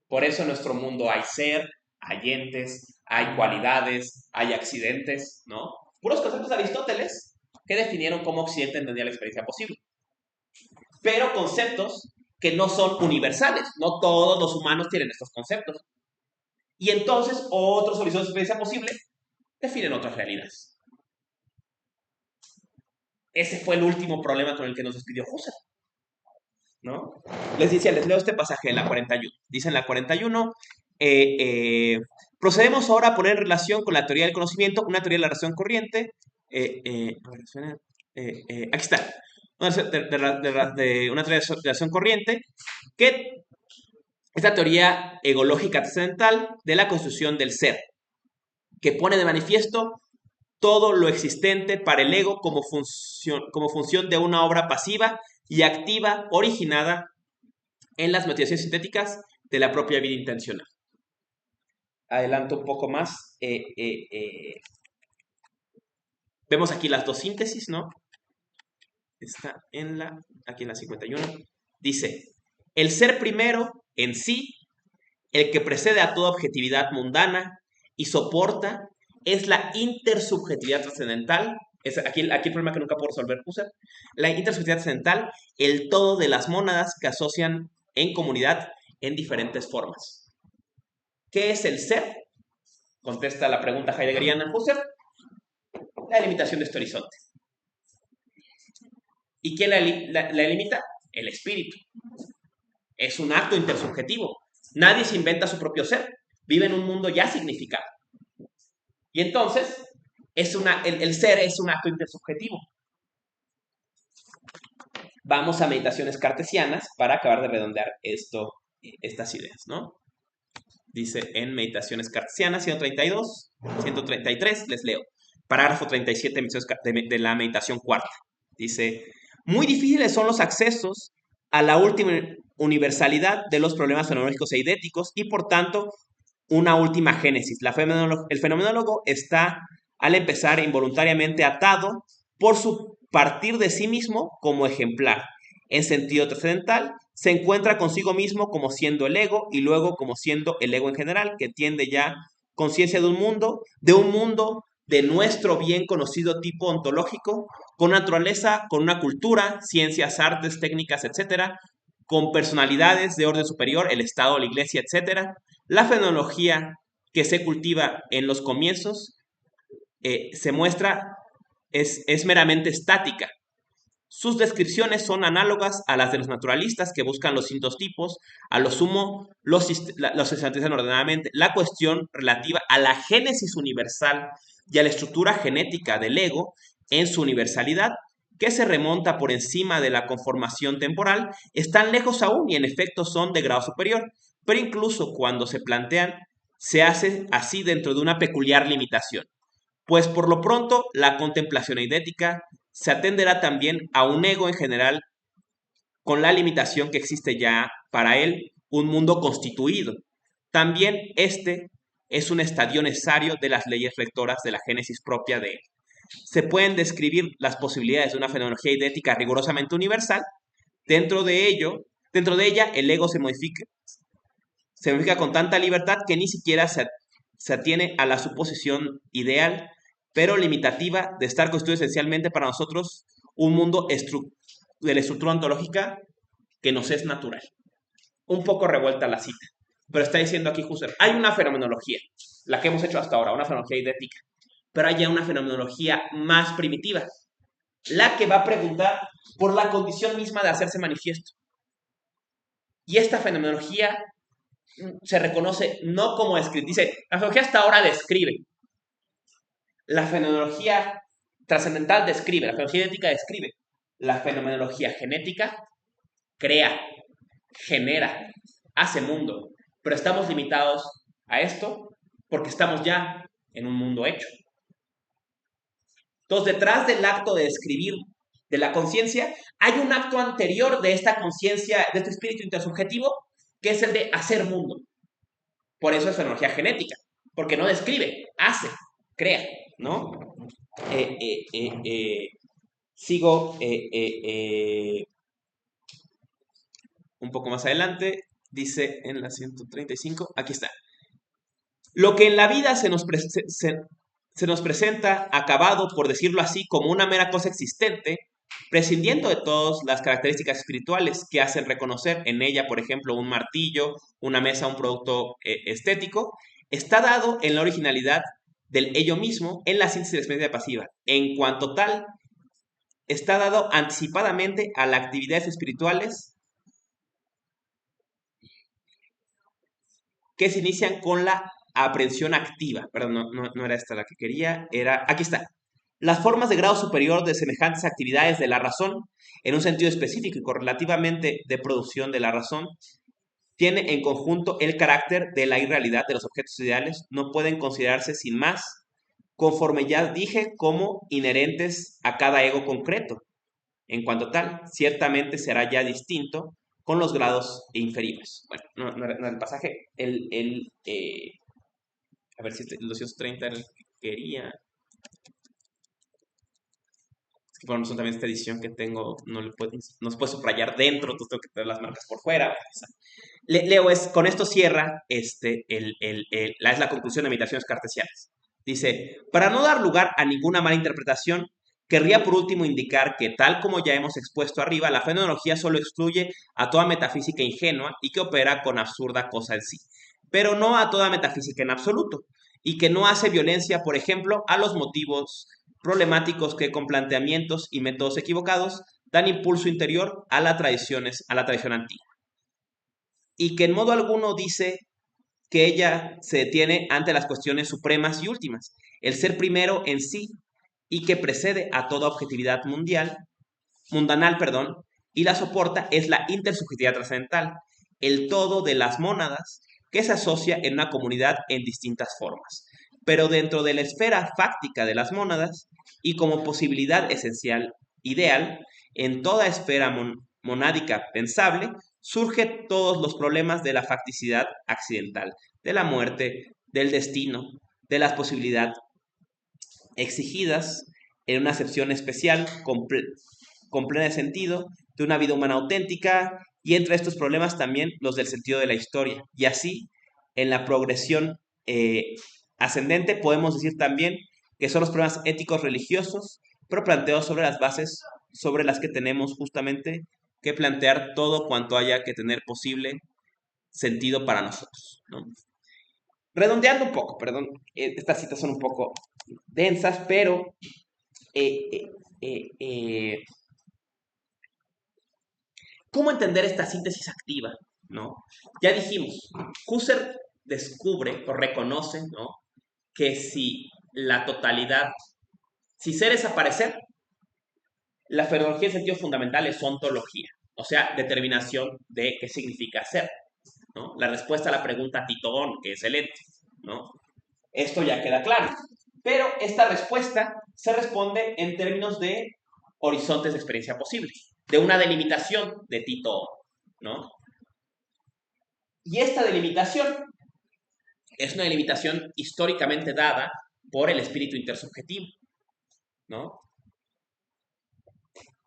Por eso en nuestro mundo hay ser, hay entes, hay cualidades, hay accidentes, ¿no? Puros conceptos de Aristóteles que definieron cómo Occidente entendía la experiencia posible. Pero conceptos que no son universales. No todos los humanos tienen estos conceptos. Y entonces otros horizontes de experiencia posible definen otras realidades. Ese fue el último problema con el que nos despidió Husserl, ¿no? Les leo este pasaje en la 41. Dice en la 41, procedemos ahora a poner en relación con la teoría del conocimiento una teoría de la relación corriente. Aquí está. Una teoría de relación corriente que es la teoría egológica trascendental de la constitución del ser, que pone de manifiesto todo lo existente para el ego como función de una obra pasiva y activa originada en las motivaciones sintéticas de la propia vida intencional. Adelanto un poco más. Vemos aquí las dos síntesis, ¿no? Está aquí en la 51. Dice, el ser primero en sí, el que precede a toda objetividad mundana y soporta, es la intersubjetividad trascendental. Aquí el problema que nunca puedo resolver Husserl. La intersubjetividad trascendental, el todo de las mónadas que asocian en comunidad en diferentes formas. ¿Qué es el ser? Contesta la pregunta heideggeriana Husserl. La limitación de este horizonte. ¿Y quién la limita? El espíritu. Es un acto intersubjetivo. Nadie se inventa su propio ser. Vive en un mundo ya significado. Y entonces, el ser es un acto intersubjetivo. Vamos a meditaciones cartesianas para acabar de redondear estas ideas, ¿no? Dice en Meditaciones Cartesianas, 132, 133, les leo. Parágrafo 37 de la meditación cuarta. Dice, muy difíciles son los accesos a la última universalidad de los problemas fenomenológicos e idéticos y, por tanto, una última génesis. El fenomenólogo está, al empezar, involuntariamente atado por su partir de sí mismo como ejemplar. En sentido trascendental, se encuentra consigo mismo como siendo el ego y luego como siendo el ego en general, que tiende ya conciencia de un mundo de nuestro bien conocido tipo ontológico, con naturaleza, con una cultura, ciencias, artes, técnicas, etcétera, con personalidades de orden superior, el Estado, la Iglesia, etcétera. La fenomenología que se cultiva en los comienzos se muestra, es meramente estática. Sus descripciones son análogas a las de los naturalistas que buscan los distintos tipos, a lo sumo los sistematizan ordenadamente. La cuestión relativa a la génesis universal y a la estructura genética del ego en su universalidad, que se remonta por encima de la conformación temporal, están lejos aún y en efecto son de grado superior, pero incluso cuando se plantean, se hace así dentro de una peculiar limitación. Pues por lo pronto, la contemplación eidética se atenderá también a un ego en general con la limitación que existe ya para él un mundo constituido. También este es un estadio necesario de las leyes rectoras de la génesis propia de él. Se pueden describir las posibilidades de una fenomenología eidética rigurosamente universal. Dentro de ella, el ego se modifica con tanta libertad que ni siquiera se atiene a la suposición ideal pero limitativa de estar constituido esencialmente para nosotros un mundo de la estructura ontológica que nos es natural. Un poco revuelta la cita, pero está diciendo aquí Husserl, hay una fenomenología, la que hemos hecho hasta ahora, una fenomenología idética, pero hay ya una fenomenología más primitiva, la que va a preguntar por la condición misma de hacerse manifiesto. Y esta fenomenología se reconoce no como escrita. Dice, la fenomenología hasta ahora describe. La fenomenología trascendental describe, la fenomenología idética describe. La fenomenología genética crea, genera, hace mundo. Pero estamos limitados a esto porque estamos ya en un mundo hecho. Entonces, detrás del acto de escribir de la conciencia, hay un acto anterior de esta conciencia, de este espíritu intersubjetivo, que es el de hacer mundo. Por eso es fenomenología genética, porque no describe, hace, crea, ¿no? Sigo un poco más adelante, dice en la 135, aquí está. Lo que en la vida se nos presenta acabado, por decirlo así, como una mera cosa existente, prescindiendo de todas las características espirituales que hacen reconocer en ella, por ejemplo, un martillo, una mesa, un producto estético, está dado en la originalidad del ello mismo, en la síntesis de la experiencia pasiva. En cuanto tal, está dado anticipadamente a las actividades espirituales que se inician con la aprehensión activa. Perdón, no era esta la que quería, era, aquí está. Las formas de grado superior de semejantes actividades de la razón, en un sentido específico y correlativamente de producción de la razón, tiene en conjunto el carácter de la irrealidad de los objetos ideales, no pueden considerarse sin más, conforme ya dije, como inherentes a cada ego concreto. En cuanto tal, ciertamente será ya distinto con los grados inferiores. Bueno, no era el pasaje. A ver si el 230 era el que quería. Es que por razón también esta edición que tengo no se puede subrayar dentro, entonces tengo que tener las marcas por fuera. Leo, con esto cierra es la conclusión de Meditaciones Cartesianas. Dice, para no dar lugar a ninguna mala interpretación, querría por último indicar que, tal como ya hemos expuesto arriba, la fenomenología solo excluye a toda metafísica ingenua y que opera con absurda cosa en sí, pero no a toda metafísica en absoluto, y que no hace violencia, por ejemplo, a los motivos problemáticos que con planteamientos y métodos equivocados dan impulso interior a la tradición antigua, y que en modo alguno dice que ella se detiene ante las cuestiones supremas y últimas, el ser primero en sí, y que precede a toda objetividad mundanal, y la soporta es la intersubjetividad trascendental, el todo de las mónadas que se asocia en una comunidad en distintas formas, pero dentro de la esfera fáctica de las mónadas y como posibilidad esencial, ideal, en toda esfera monádica pensable, surgen todos los problemas de la facticidad accidental, de la muerte, del destino, de las posibilidades exigidas en una acepción especial, con pleno sentido, de una vida humana auténtica, y entre estos problemas también los del sentido de la historia. Y así, en la progresión ascendente, podemos decir también que son los problemas éticos religiosos, pero planteados sobre las bases sobre las que tenemos justamente que plantear todo cuanto haya que tener posible sentido para nosotros, ¿no? Redondeando un poco, perdón, estas citas son un poco densas, pero ¿cómo entender esta síntesis activa? ¿No? Ya dijimos, Husserl descubre o reconoce, ¿no?, que si la totalidad, si ser es aparecer, la fenomenología en sentido fundamental es ontología, o sea, determinación de qué significa ser, ¿no? La respuesta a la pregunta Titón, que es el ente, ¿no? Esto ya queda claro. Pero esta respuesta se responde en términos de horizontes de experiencia posible, de una delimitación de Titón, ¿no? Y esta delimitación es una delimitación históricamente dada por el espíritu intersubjetivo, ¿no?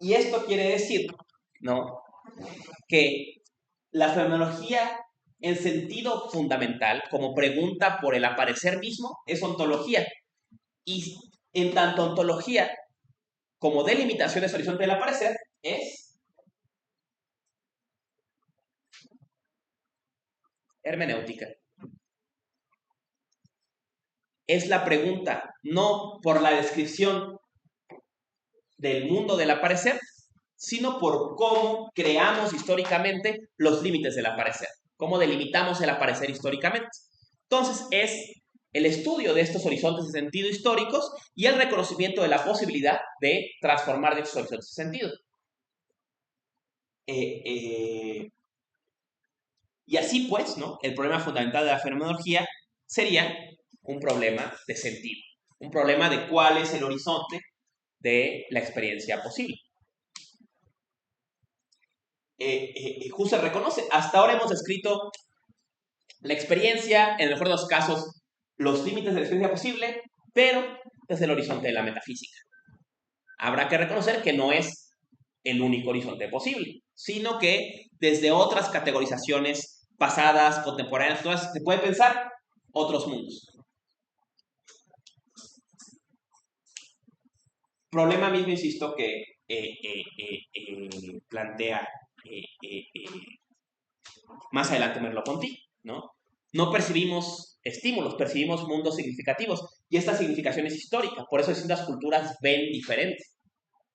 Y esto quiere decir, ¿no?, que la fenomenología en sentido fundamental, como pregunta por el aparecer mismo, es ontología. Y en tanto ontología como delimitación de ese horizonte del aparecer es hermenéutica. Es la pregunta, no por la descripción del mundo del aparecer, sino por cómo creamos históricamente los límites del aparecer, cómo delimitamos el aparecer históricamente. Entonces es el estudio de estos horizontes de sentido históricos y el reconocimiento de la posibilidad de transformar de estos horizontes de sentido. Y así pues, ¿no? El problema fundamental de la fenomenología sería un problema de sentido, un problema de cuál es el horizonte de la experiencia posible. Husserl reconoce, hasta ahora hemos descrito la experiencia, en el mejor de los casos, los límites de la experiencia posible, pero desde el horizonte de la metafísica. Habrá que reconocer que no es el único horizonte posible, sino que desde otras categorizaciones pasadas, contemporáneas, todas, se puede pensar otros mundos. Problema mismo, insisto, que plantea más adelante Merleau-Ponty, ¿no? No percibimos estímulos, percibimos mundos significativos. Y esta significación es histórica. Por eso distintas culturas ven diferente.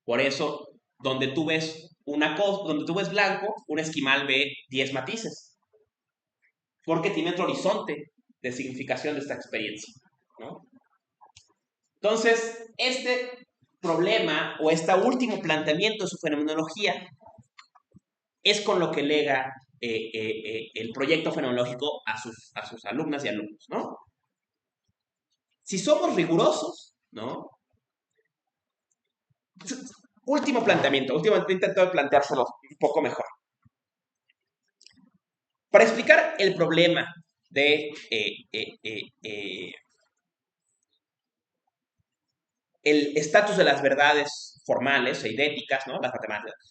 Por eso, donde tú ves donde tú ves blanco, un esquimal ve 10 matices. Porque tiene otro horizonte de significación de esta experiencia, ¿no? Entonces, este problema o este último planteamiento de su fenomenología es con lo que lega el proyecto fenomenológico a sus alumnas y alumnos, ¿no? Si somos rigurosos, ¿no? Último planteamiento, intento planteárselo un poco mejor. Para explicar el problema de el estatus de las verdades formales e idénticas, ¿no? Las matemáticas.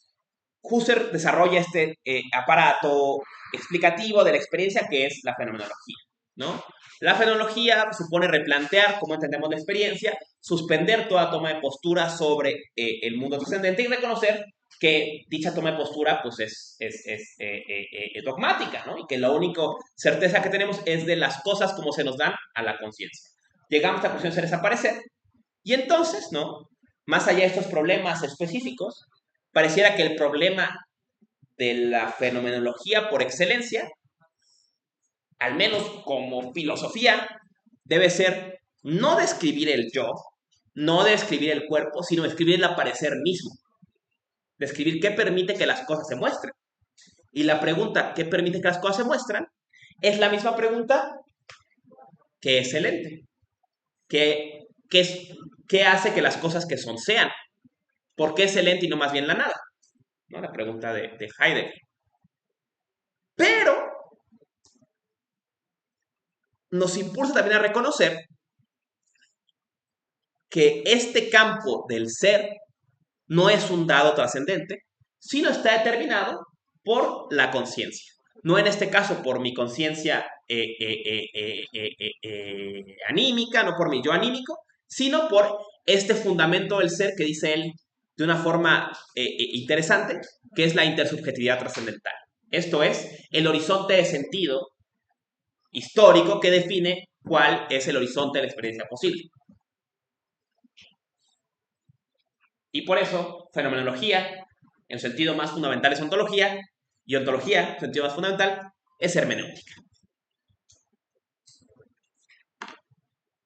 Husserl desarrolla este aparato explicativo de la experiencia que es la fenomenología, ¿no? La fenomenología supone replantear cómo entendemos la experiencia, suspender toda toma de postura sobre el mundo trascendente y reconocer que dicha toma de postura pues, es dogmática, ¿no? Y que la única certeza que tenemos es de las cosas como se nos dan a la conciencia. Llegamos a la conciencia de desaparecer y entonces, ¿no? Más allá de estos problemas específicos, pareciera que el problema de la fenomenología por excelencia, al menos como filosofía, debe ser no describir el yo, no describir el cuerpo, sino describir el aparecer mismo. Describir qué permite que las cosas se muestren. Y la pregunta, ¿qué permite que las cosas se muestren? Es la misma pregunta que es el ente. ¿Qué hace que las cosas que son sean? ¿Por qué es el ente y no más bien la nada? ¿No? La pregunta de Heidegger. Pero nos impulsa también a reconocer que este campo del ser no es un dado trascendente, sino está determinado por la conciencia. No en este caso por mi conciencia anímica, no por mi yo anímico, sino por este fundamento del ser que dice él de una forma interesante, que es la intersubjetividad trascendental. Esto es el horizonte de sentido histórico que define cuál es el horizonte de la experiencia posible. Y por eso, fenomenología, en sentido más fundamental, es ontología, y ontología, en sentido más fundamental, es hermenéutica.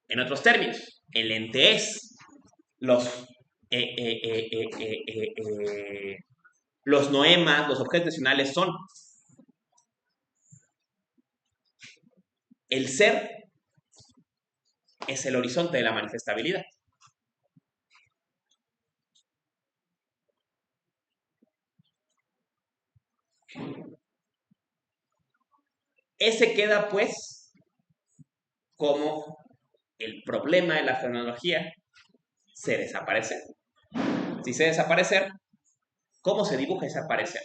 En otros términos, el ente es, los noemas, los objetos nacionales son. El ser es el horizonte de la manifestabilidad. Ese queda, pues, como el problema de la fenomenología, se desaparece. Si se desaparecer, ¿cómo se dibuja ese aparecer?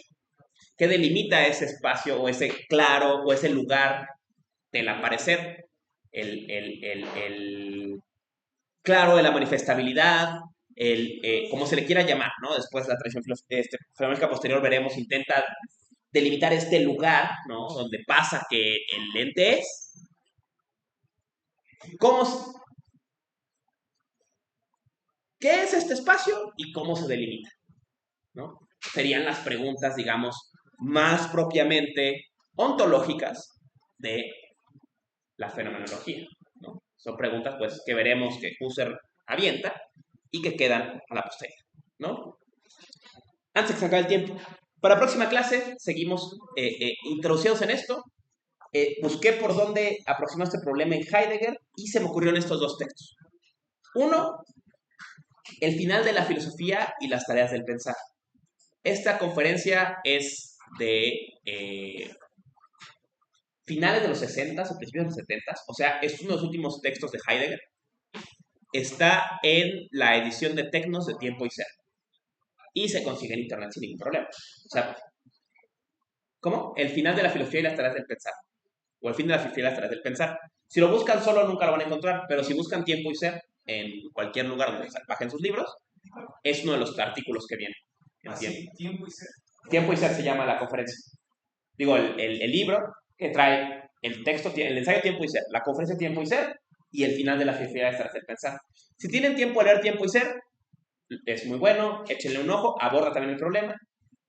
¿Qué delimita ese espacio o ese claro o ese lugar del aparecer? claro de la manifestabilidad, como se le quiera llamar, ¿no? Después la tradición fenomenológica posterior veremos, intenta delimitar este lugar, ¿no? Donde pasa que el ente es. ¿Qué es este espacio y cómo se delimita? ¿No? Serían las preguntas, digamos, más propiamente ontológicas de la fenomenología, ¿no? Son preguntas, pues, que veremos que Husserl avienta y que quedan a la posteridad, ¿no? Antes de que se acabe el tiempo, para la próxima clase seguimos introducidos en esto. Busqué por dónde aproximar este problema en Heidegger y se me ocurrieron estos dos textos. Uno, el final de la filosofía y las tareas del pensar. Esta conferencia es de finales de los 60 o principios de los 70, o sea, es uno de los últimos textos de Heidegger. Está en la edición de Tecnos de Tiempo y Ser. Y se consigue en internet sin ningún problema. O sea, ¿cómo? El final de la filosofía y las tareas del pensar. O el fin de la filosofía y las tareas del pensar. Si lo buscan solo nunca lo van a encontrar, pero si buscan Tiempo y Ser en cualquier lugar donde bajen sus libros, es uno de los artículos que viene. Tiempo y Ser. Tiempo y Ser se llama la conferencia. Digo, el libro que trae el texto, el ensayo Tiempo y Ser, la conferencia Tiempo y Ser y el final de la filosofía y las tareas del pensar. Si tienen tiempo de leer Tiempo y Ser, es muy bueno, échenle un ojo, aborda también el problema,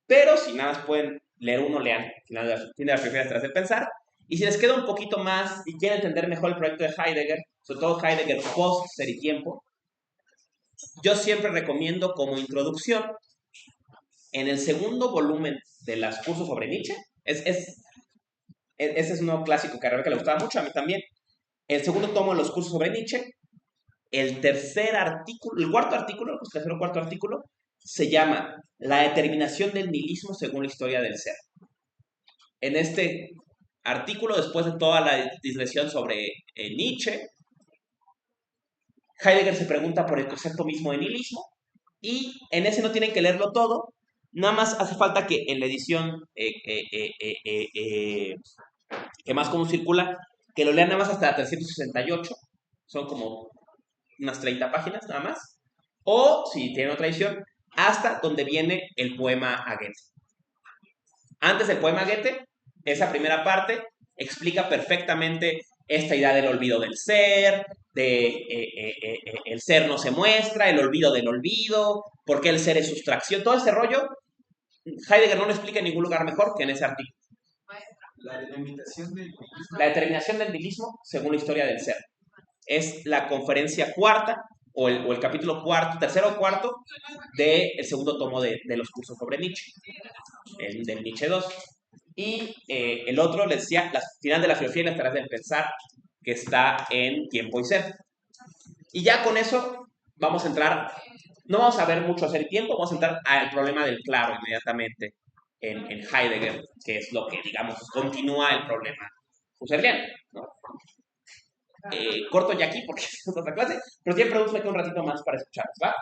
pero si nada más pueden leer uno, lean el final de la filosofía y las tareas del pensar. Y si les queda un poquito más y quieren entender mejor el proyecto de Heidegger, sobre todo Heidegger post Ser y Tiempo, yo siempre recomiendo como introducción, en el segundo volumen de los cursos sobre Nietzsche, ese es uno clásico que a Rebeca le gustaba mucho, a mí también, el segundo tomo de los cursos sobre Nietzsche, el tercer artículo, el cuarto artículo, el tercer o cuarto artículo, se llama La determinación del nihilismo según la historia del ser. En este artículo, después de toda la digresión sobre Nietzsche, Heidegger se pregunta por el concepto mismo de nihilismo y en ese no tienen que leerlo todo, nada más hace falta que en la edición que más común circula, que lo lean nada más hasta la 368, son como unas 30 páginas nada más, o si tienen otra edición, hasta donde viene el poema a Goethe. Antes del poema a Goethe, esa primera parte explica perfectamente esta idea del olvido del ser, el ser no se muestra, el olvido del olvido, por qué el ser es sustracción, todo ese rollo, Heidegger no lo explica en ningún lugar mejor que en ese artículo. La delimitación del nihilismo. La determinación del nihilismo según la historia del ser. Es la conferencia cuarta, o el capítulo cuarto, tercero o cuarto, del segundo tomo de los cursos sobre Nietzsche, del Nietzsche 2. Y el otro, les decía, la final de la filosofía y las tareas del pensar, que está en Tiempo y Ser. Y ya con eso vamos a entrar, no vamos a ver mucho Ser y Tiempo, vamos a entrar al problema del claro inmediatamente en Heidegger, que es lo que, digamos, continúa el problema husserliano, ¿no? Corto ya aquí porque es otra clase, pero siempre preguntas un ratito más para escucharlos, ¿va?